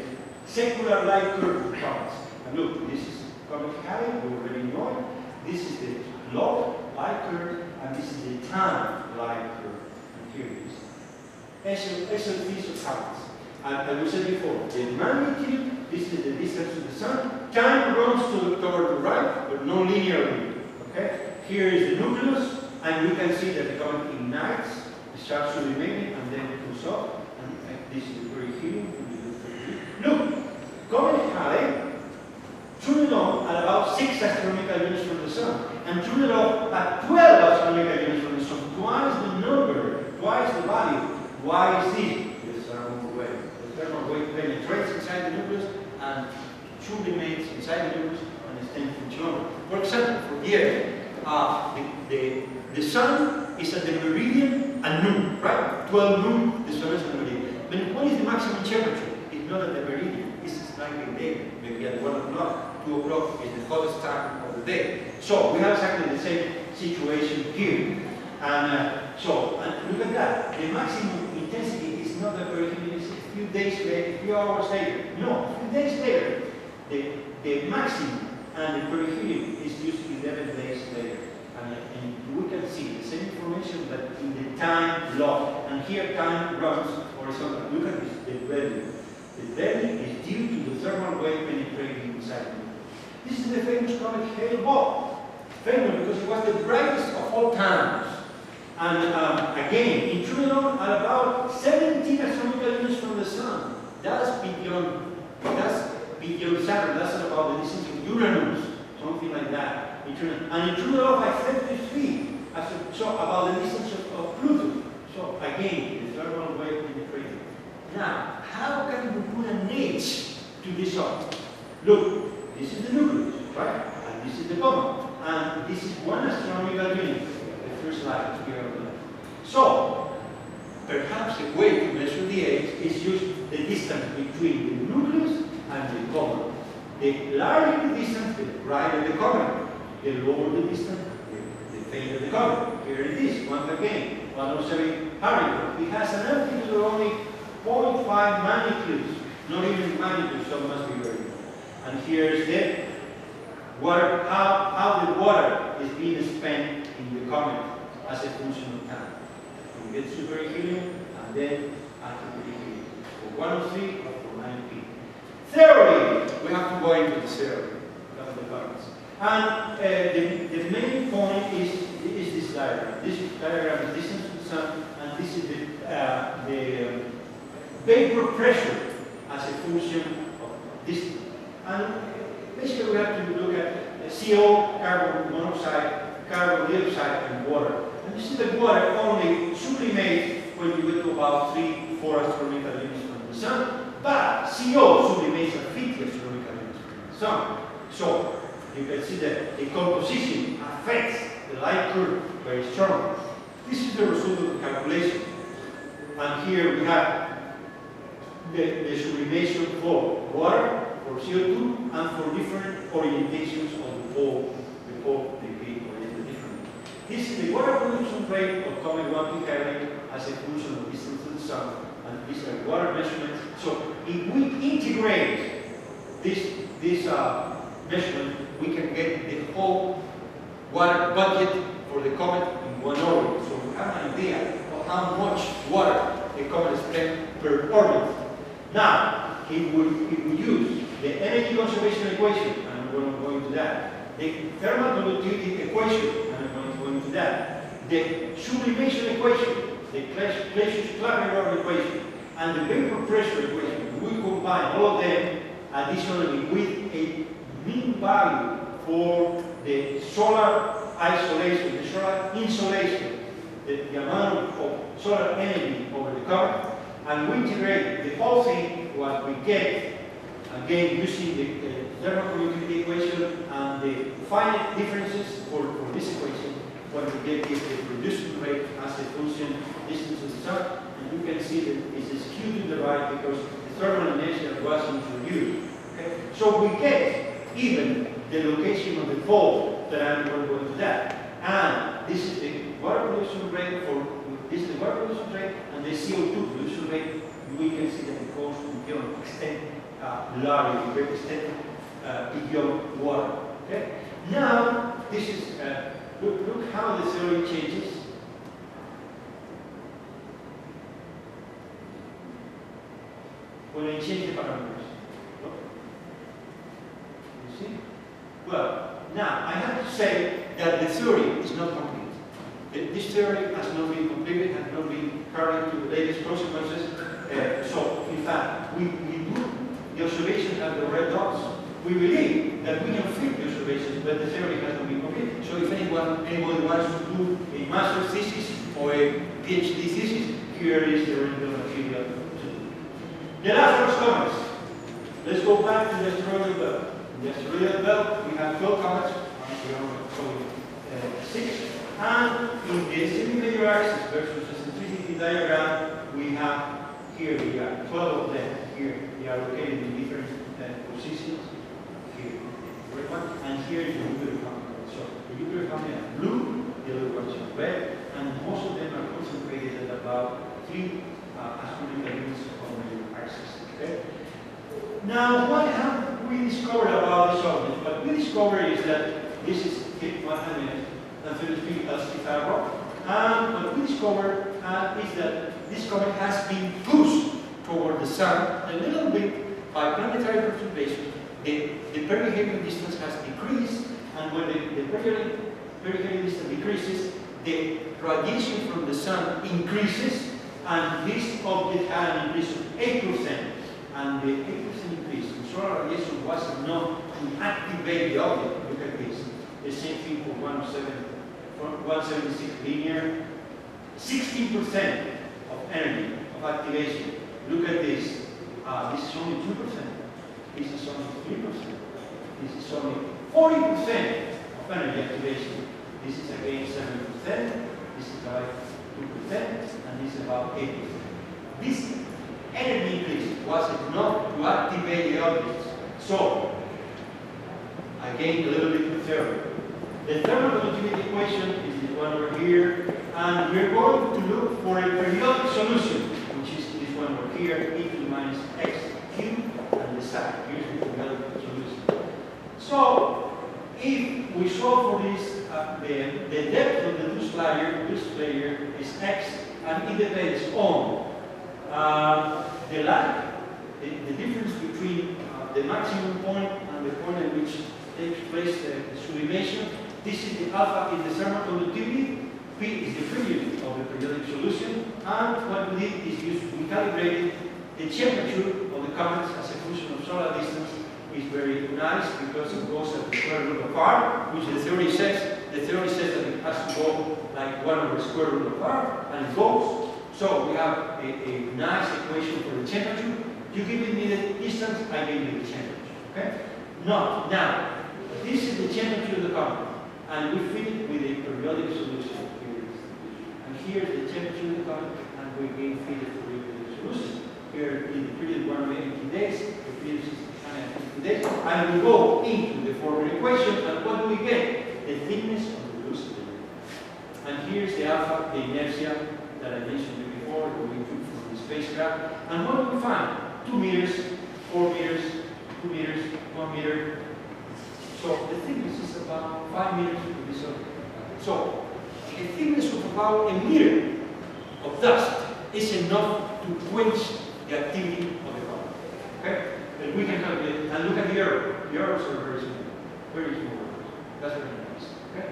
secular light curve of comets. And look, this is comet Halley, we already know it. This is the log light curve, and this is the time light curve. And here it is. SLPs of comets. And as we said before, the magnitude, this is the distance to the sun. Time runs toward the right, but non linearly. Okay? Here is the nucleus. And we can see that the comet ignites, starts to remain, and then it cools off. And this is very healing. Look, comet Halley turned on at about 6 astronomical units from the sun, and turned off at 12 astronomical units from the sun. Twice the number, twice the value. Why is this? The thermal wave. The thermal wave penetrates inside the nucleus, and remains inside the nucleus and extends from kilometers. For example, for years, the sun is at the meridian at noon, right? 12 noon, the sun is at the meridian. But what is the maximum temperature? It's not at the meridian, it's slightly later. Maybe at 1 o'clock, 2 o'clock is the hottest time of the day. So we have exactly the same situation here. And look at that. The maximum intensity is not that very heavy, it's a few days later, a few hours later. No, a few days later. The maximum and the perihelion is used 11 days later. And we can see the same information but in the time log. And here time runs horizontal. Look at this, the value. The value is due to the thermal wave penetrating inside the nucleus. This is the famous comet Hale Bopp. Famous because it was the brightest of all times. And again, intruded on at about 17 astronomical units from the Sun. That's beyond Saturn. That's about the distance of Uranus, something like that. And intruded on by 33, so about the distance of Pluto. So again, the thermal wave penetrating. Now, how can we put an age to this object? Look, this is the nucleus, right? And this is the comet. And this is one astronomical unit. The first slide here on the left. So, perhaps a way to measure the age is use the distance between the nucleus and the comet. The larger the distance, the brighter the comet. The lower the distance, the fainter the comet. Here it is, once again, 107 Harrier. It has an amplitude of only 0.5 magnitudes, not even magnitudes, so it must be very good. And here is the water, how the water is being spent in the comet as a function of time. We get super helium and then antiquity for 103 or for 90p. Theory! We have to go into the theory of the comets. And the main point is this diagram. This diagram is distance to the Sun, and this is the vapor pressure as a function of distance. And basically we have to look at CO, carbon monoxide, carbon dioxide, and water. And you see that water only sublimates when you get to about 3-4 astronomical units from the Sun, but CO sublimates at 50 astronomical units from the Sun. So you can see that the composition affects the light curve very strongly. This is the result of the calculation. And here we have the sublimation for water, for CO2, and for different orientations of the pole, the peak oriented differently. This is the water production rate of comet 1P Halley as a function of distance to the Sun, and these are water measurements. So if we integrate this measurement, we can get the whole water budget for the comet in one orbit. So we have an idea of how much water the comet spends per orbit. Now, if we use the energy conservation equation, and I'm going to go into that, the thermal conductivity equation, and I'm going to go into that, the sublimation equation, the Clausius-Clapeyron equation, and the vapor pressure equation, we combine all of them additionally with a mean value for the solar isolation, the solar insolation, the amount of solar energy over the comet, and we integrate the whole thing, what we get, again using the thermal conductivity equation and the finite differences for this equation, what we get is the reduction rate as a function distance to the Sun, and you can see that it's skewed to the right because the thermal inertia was introduced. Okay? So we get even the location of the pole that I'm going to go into that. And this is the water production rate this is the water production rate and the CO2 production rate. We can see that it goes beyond extent large, extent beyond water. Okay? Now this is look how the theory changes. When I change the parameters. Look. You see? Well, now I have to say that the theory is not complete. This theory has not been completed, has not been carried to the latest consequences. So, in fact, we do the observations at the red dots. We believe that we can fit the observations, but the theory has not been completed. So, if anybody wants to do a master's thesis or a PhD thesis, here is the original material to do. The last comets. Let's go back to the asteroidal belt. In the asteroidal belt, we have 12 comets, we are showing 6. And in the semi-major axis versus the centricity diagram, we have here we have 12 of them. Here they are located in different positions. Here, and here is the nuclear family. So the nuclear family are blue, the other ones are red, and most of them are concentrated at about 3 astronomical units on the axis. Okay? Now, what have we discovered about this object? What we discovered is that this is 133 L rock. And what we discovered is that this comet has been pushed toward the Sun a little bit by planetary perturbation. The perihelion distance has decreased, and when the perihelion distance decreases, the radiation from the sun increases, and this object had an increase of 8%. And the 8% increase in solar radiation was enough to activate the object. Look at this. The same thing for 176 linear. 16% of energy of activation. Look at this. This is only 2%. This is only 3%. This is only 40% of energy activation. This is again 7%. This is about 2%, and this is about 8%. This energy increase was enough to activate the objects. So, again, a little bit of theory. The thermal conductivity equation is the one over here, and we're going to look for a periodic solution, which is this one over here, e to the minus x cubed, and the side. Here's the periodic solution. So, if we solve for this, the depth of the loose layer is x, and it depends on the lag, the difference between the maximum point and the point at which takes place the sublimation. This is the alpha in the thermal conductivity. P is the period of the periodic solution. And what we did is we calibrated the temperature of the comets as a function of solar distance. Is very nice because it goes at the square root of r, which the theory says. The theory says that it has to go like 1 over the square root of r, and it goes. So we have a nice equation for the temperature. You give me the distance, I give you the temperature. Okay? Now, this is the temperature of the comet, and we fill it with a periodic solution. And here's the temperature of the comet, and we again fill it with a periodic solution. Here in the period 180 days, the period 650 days, and we go into the former equation, and what do we get? The thickness of the loose layer. And here's the alpha, the inertia that I mentioned before, that we took from the spacecraft. And what do we find? 2 meters, 4 meters, 2 meters, 1 meter. So the thickness is about 5 meters to this object. So a thickness of about a meter of dust is enough to quench the activity of the comet. Okay? And we can calculate, and look at the error. The errors are very small. Very small. That's very nice. Okay?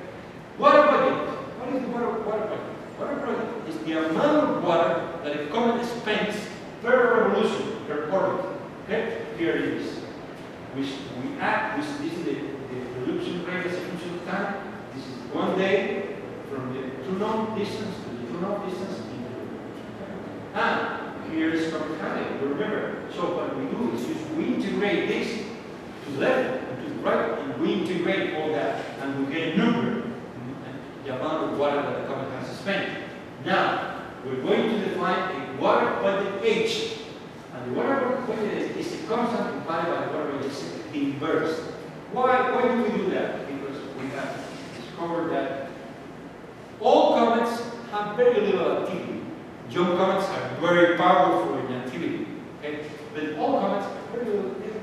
Water bucket. What is the water bucket? Water bucket is the amount of water that a comet spends per revolution, per orbit. Okay? Here it is. We add, this is the revolution rate as a function of time. This is 1 day from the true north distance to the true north distance. And here is from Canada, remember. So what we do is we integrate this to the left and to the right, and we integrate all that, and we get a number, the amount of water that the comet has spent. Now, we're going to define a water budget H. And the water budget is a constant implied by the water budget inverse. Why do we do that? Because we have discovered that all comets have very little activity. Young comets are very powerful in activity. Okay? But all comets have very little activity.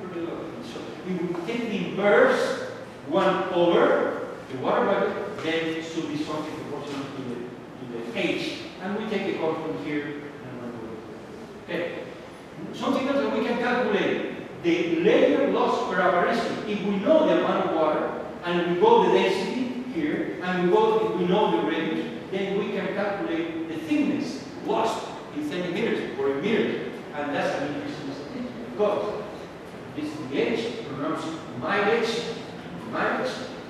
So we will take the inverse 1 over the water budget, then it should be something proportional to the H. And we take the constant here and run over. Okay. Something else that we can calculate, the layer loss per apparition. If we know the amount of water, and we go the density here, and if we know the radius, then we can calculate the thickness lost in centimeters or in meters. And that's an interesting statistic because this is the H, pronounced mileage,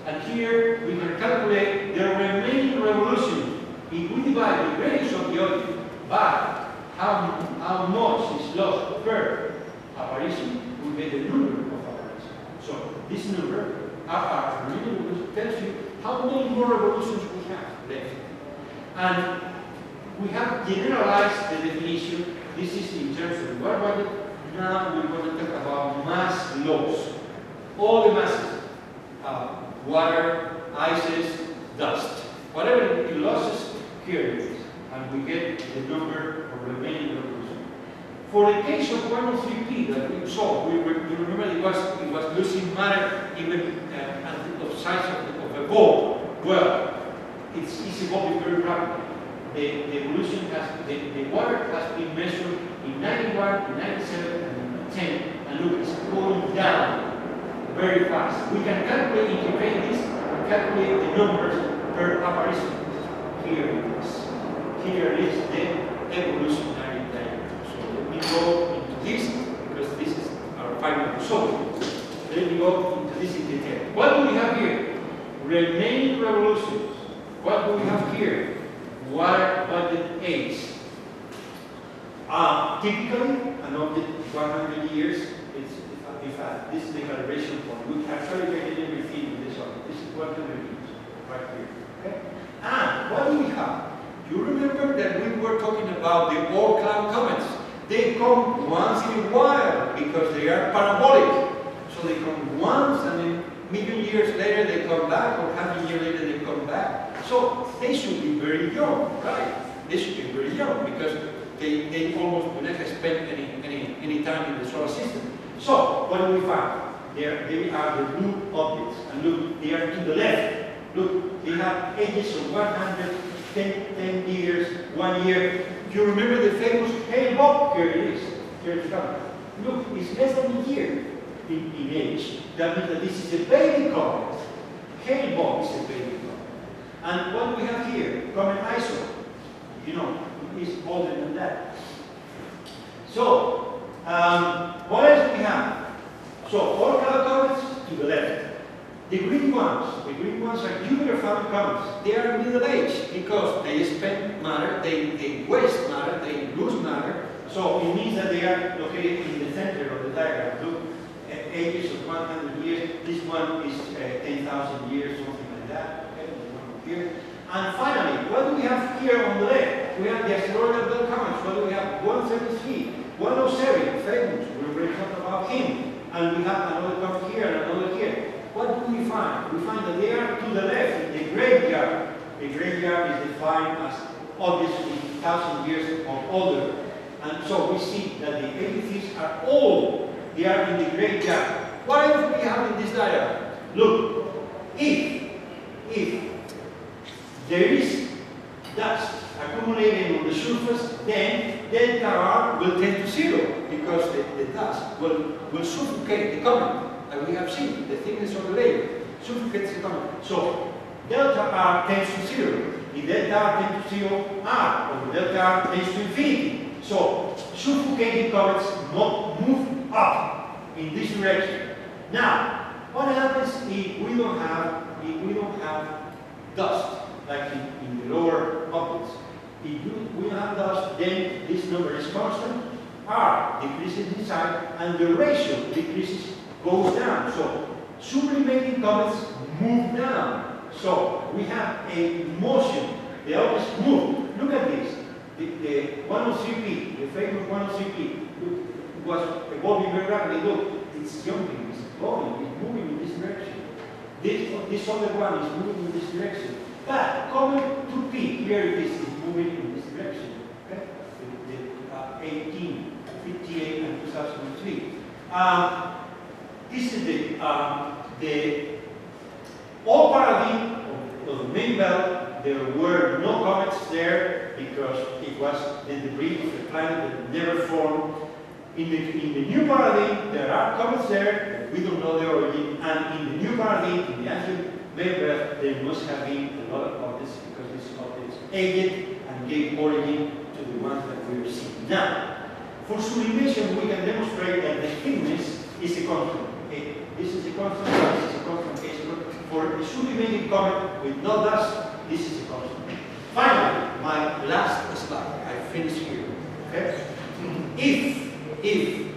and here we can calculate the remaining revolution. If we divide the radius of the object by how much is lost per apparition, we get the number of apparitions. So this number, our remaining revolution, tells you how many more revolutions we have left. And we have generalized the definition. This is in terms of the water budget. Now we're going to talk about mass loss. All the masses, water, ices, dust. Whatever it losses, here it is. And we get the number of remaining revolutions. For the case of 103P that we saw, you remember it was losing matter even at the size of a ball. Well, it's evolving very rapidly. The evolution the water has been measured in 91, in 97, and in 10, and look, it's going down. very fast. We can calculate, integrate this, and calculate the numbers per apparition. Here it is. Here is the evolutionary diagram. So let me go into this, because this is our final result. Let me go into this in detail. What do we have here? Remaining revolutions. What do we have here? What the age? Typically, an object 100 years, if this is the calibration point. We have calibrated everything in this object. This is 100 years, right here. Okay? And what do we have? You remember that we were talking about the Oort cloud comets. They come once in a while because they are parabolic. So they come once, and then a million years later they come back, or half a year later they come back. So they should be very young, right? They should be very young because they almost will not have spent any time in the solar system. So what do we find? There are the blue objects, and look, they are to the left. Look, they have ages of 110 years, 1 year. Do you remember the famous Hale Bob? Here it is. Here it's coming. Look, it's less than a year in age. That means that this is a baby comet. Hale Bob is a baby comet. And what do we have here? Comet ISO. You know, it's older than that. So, what else do we have? So, all cloud comets to the left. The green ones are Jupiter family comets. They are middle age because they spend matter, they waste matter, they lose matter. So it means that they are located in the center of the diagram. Look, ages of 100 years. This one is 10,000 years, something like that. Okay, the one here. And finally, what do we have here on the left? We have the asteroidal belt comets. What do we have? 133, 107, famous. We already talked about him. And we have another comet here and another here. What do we find? We find that they are to the left, in the graveyard. The graveyard is defined as obviously 1,000 years or older. And so we see that the edifices are old. They are in the graveyard. What else do we have in this diagram? Look, if there is dust accumulating on the surface, then delta R will tend to 0 because the dust will suffocate the comet. And we have seen the thickness of the layer suffocates the comet. So delta R tends to 0. If delta R tends to 0, R, or delta R tends to infinity. So suffocating comets move up in this direction. Now, what happens if we don't have dust like in the lower objects? If we don't have dust, then this number is constant. R decreases in size, and the ratio goes down. So sublimating comets move down. So we have a motion. They always move. Look at this. The 103P, the famous 103P, was evolving very rapidly. Look, it's jumping, it's evolving, it's moving in this direction. This other one is moving in this direction. But comet 2P, here it is moving in this direction. Okay? The 18, 58, and 2003. This is the old paradigm of the main belt. There were no comets there because it was the debris of a planet that never formed. In the new paradigm, there are comets there. We don't know the origin. And in the new paradigm, in the ancient main belt, there must have been a lot of objects because these objects aged and gave origin to the ones that we are seeing now. For sublimation, we can demonstrate that the thickness is a constant. Okay? This is a constant, this is a constant case. For a sublimated comet with no dust, this is a constant. Finally, my last slide. I finish here. Okay? If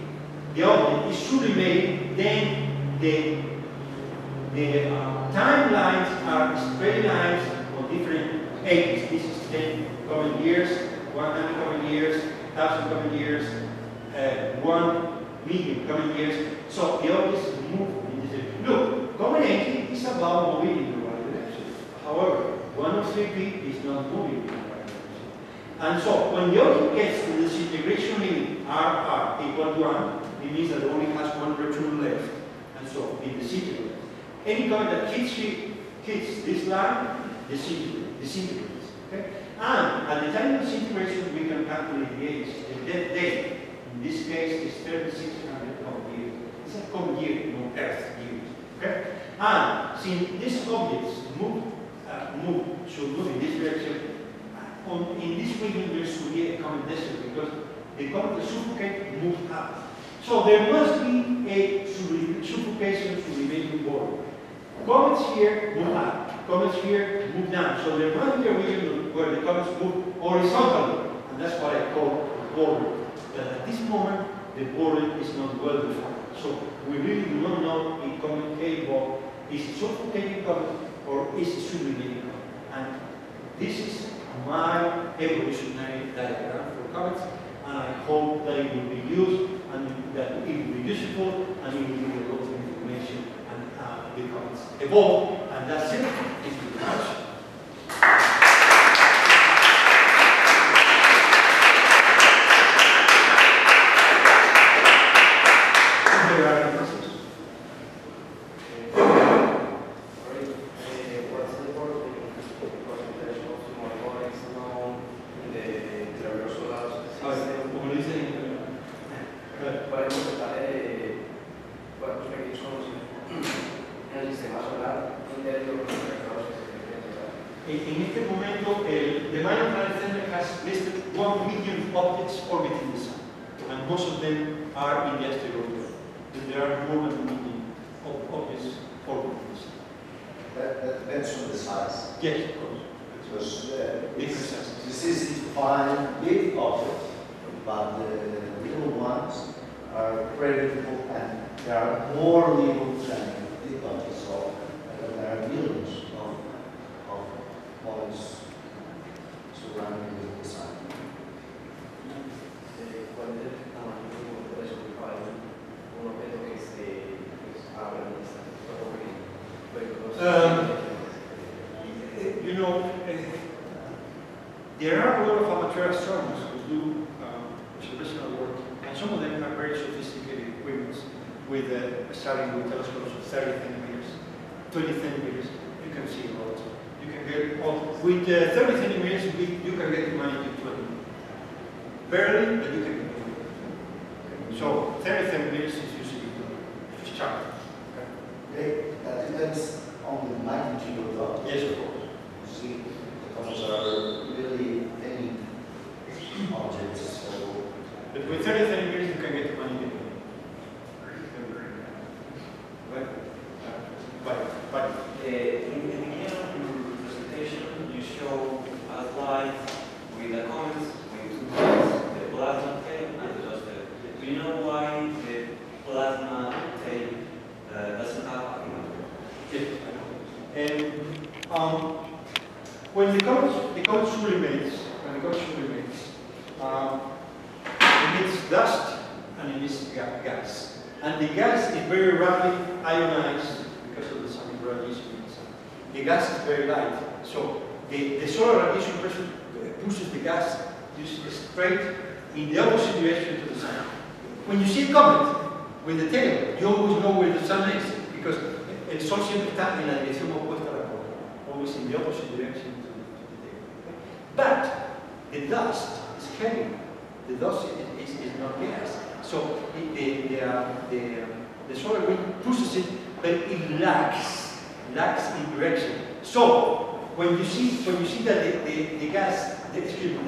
the object is sublimated, then the timelines are straight lines of different ages. This is 10 common years, 100 common years, 1,000 common years, 1 million common years. So the objects move in this direction. Look, common age is about moving in the right direction. However, 103P is not moving in the right direction. And so when the object gets to this integration limit RR equal to 1, it means that it only has one return left. And so it disintegrates. Any comet that hits this line disintegrates. Okay? And at the time of disintegration, we can calculate the age. The death date, in this case, is 3,600 common years. It's a common year, no Earth years. And since these objects should move in this direction, in this region there should be a comet desert because the comet suffocate moves up. So there must be a suffocation to remaining border. Comets here move up, comets here move down. So there must be a region where the comets move horizontally, and that's what I call the border. But at this moment, the border is not well defined. So we really do not know if comet K is a suffocating comet or is a sublimating comet. And this is my evolutionary diagram for comets, and I hope that it will be used and that it will be useful and it will give you a lot of information and the comets evolve. And that's it. Thank you very much. En este momento, the Mayan Planet Center has listed 1 million objects orbiting the Sun, and most of them are in the asteroid belt. There are more than 1 million objects orbiting the Sun. That depends on the size. Yes, of course. Because Different this is defined big objects, but the little ones are very little, and there are more little than big objects. So there are millions of points surrounding the Sun. ¿Cuál es el tamaño que puede ocupar un objeto que abra you know, there are a lot of amateur astronomers who do observational work, and some of them are very sophisticated equipment with starting with telescopes of 30 centimeters, 20 centimeters. You can see a lot. You can get with 30 centimeters, you can get humanity to 20. Barely, but you can get it. So 30 centimeters is usually it's sharp. Okay, that depends on the magnitude of the object. Yes, of course. You see, the comets are really tiny objects. So But with 30 centimeters, you can get money. But in the beginning of your presentation, you show a slide with the comments, with 2 points, the plasma tail and the dust tail. Do you know why the plasma tail doesn't have a human? yes, I know. And when the comet sublimates, it emits dust and it emits gas. And the gas is very rapidly ionized because of the sonic radiation in the sun. The gas is very light, so the solar radiation pushes the gas straight in the opposite direction to the sun. When you see a comet with the tail, you always know where the sun is because el sol siempre está en la dirección opuesta a la cola, always in the opposite direction to the tail. But the dust is heavy. The dust is not gas. So the solar wind pushes it, but it lags in direction. So when you see that the gas, the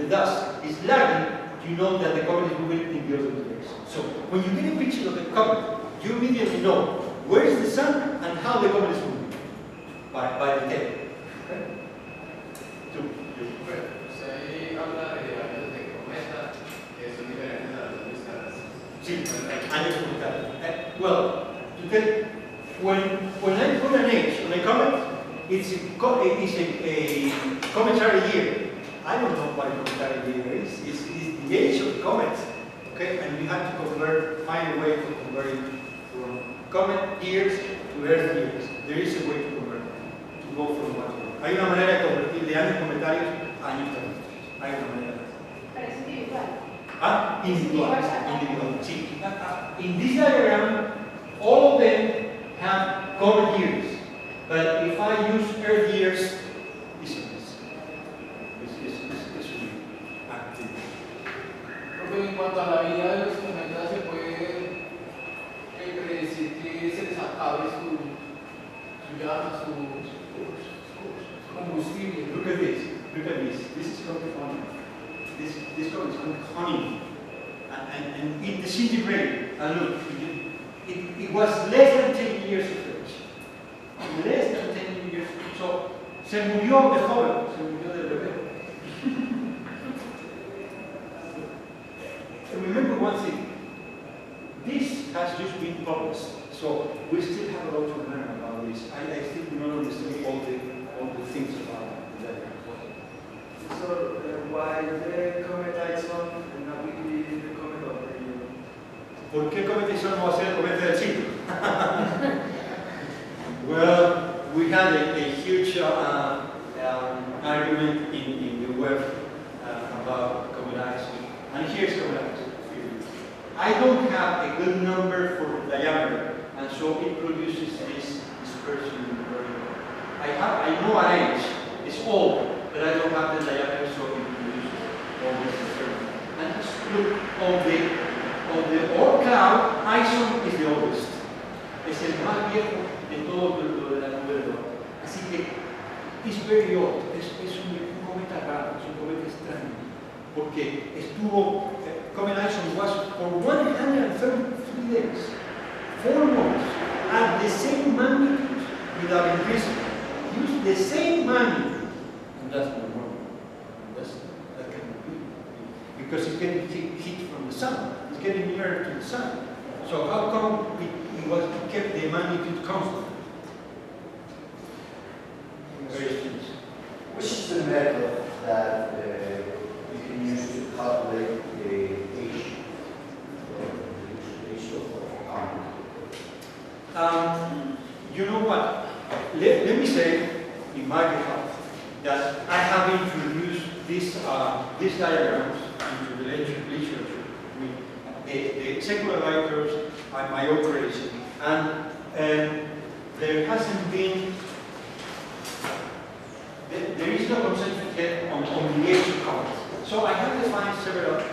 dust is lagging, you know that the comet is moving in the other direction. So when you get a picture of the comet, you immediately know where is the sun and how the comet is moving by the tail. Okay? Se habla de años de cometa que son diferentes a las escalas. Sí, años cometados. Well, to tell, when I put an age on a comet, it's a cometary year. I don't know what a cometary year is. It's the age of the comet. Okay, and you have to find a way to convert it from comet years to Earth years. There is a way to convert it, to go from one to another. Hay una manera de convertir de años cometarios a años terrestres. Hay una manera. Pero es individual. Ah, individual. Sí. In this diagram, all of them have comet years. But if I use Earth years, it's really active. Profe, en cuanto a la vida de los cometas, ¿se puede predecir que se les acabe su llama su combustible. Look at this. Look at this. This is called honey. This called is called honey. And it disintegrated. And look, it was less than 10 years of age. Less than 10 years. So, se murió de joven, se murió de bebé. And remember one thing. This has just been published. So, we still have a lot to learn about this. I still do not understand all the things about that. So, why the comet Dyson and not we the comet of the year? ¿Por qué el cometa Dyson no va a ser el cometa del siglo? Well, we had a huge argument in the web about comet Dyson. And here's comet Dyson. I don't have a good number for diameter, and so it produces this dispersion. I know an age, it's old, but I don't have the diameter, so it produces all this dispersion. And just look on the Oort cloud, Ison is the oldest. Es el más viejo de todo lo de la nube de Oort. Así que es very old, es un cometa raro, es un cometa extraño, porque estuvo, Comet Ison was for 133 days, 4 months, at the same magnitude without increasing. Use the same magnitude, and that's not normal. That cannot be, because it's getting heat from the sun. It's getting nearer to the sun. So how come it kept the magnitude constant? Which is the method that you can use to calculate the age of comet? You know what? Let me say, in my behalf, that I have introduced these diagrams into the literature. The secular writers are my own creation, and there hasn't been, there is no consensus yet on the age of comets. So I have defined several,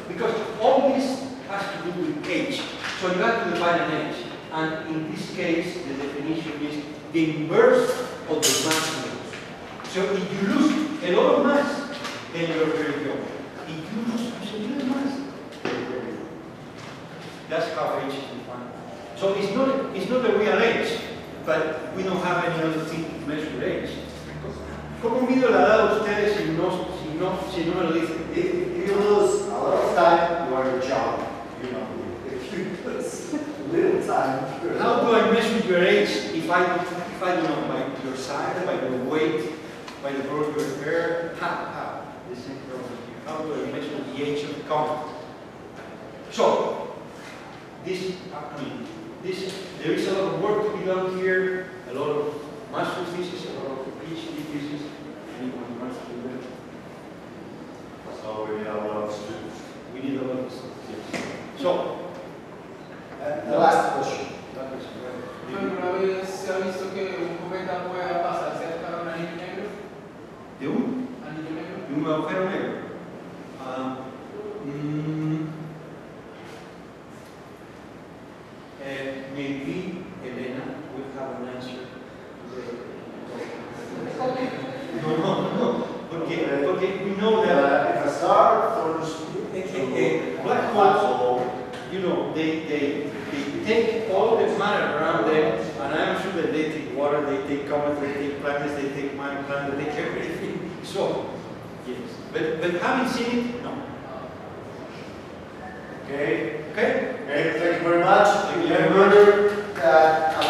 because all this has to do with age. So you have to define an age. And in this case, the definition is the inverse of the mass loss. So if you lose a lot of mass, then you're very young. If you lose a little mass, then you're very young. That's how age is defined. So it's not a real age, but we don't have any other thing to measure age. ¿Cómo mido la edad de ustedes si no me lo dicen? If you lose a lot of time, you are young. You know, if you lose little time. How do I measure your age if I don't know by your size, by your weight, by the growth of your hair? How? The same problem here. How do I measure the age of the comet? So, there is a lot of work to be done here, a lot of master's thesis, a lot of PhD thesis. Anyone who wants to do that? So we need a lot of students. We need a lot of students. So, The last question. ¿Alguna vez se ha visto que un cometa pueda pasar cerca de un anillo negro? ¿De un? ¿Anillo negro? ¿De un agujero negro? Maybe Elena will have an answer No, porque we know that If a star forms black holes, you know, they take all the matter around them, and I'm sure that they take water, they take comets, they take planets, they take minor planets, they take everything. So, yes. But having seen it, no. Okay. Okay? Okay, thank you very much. Thank you. Remember that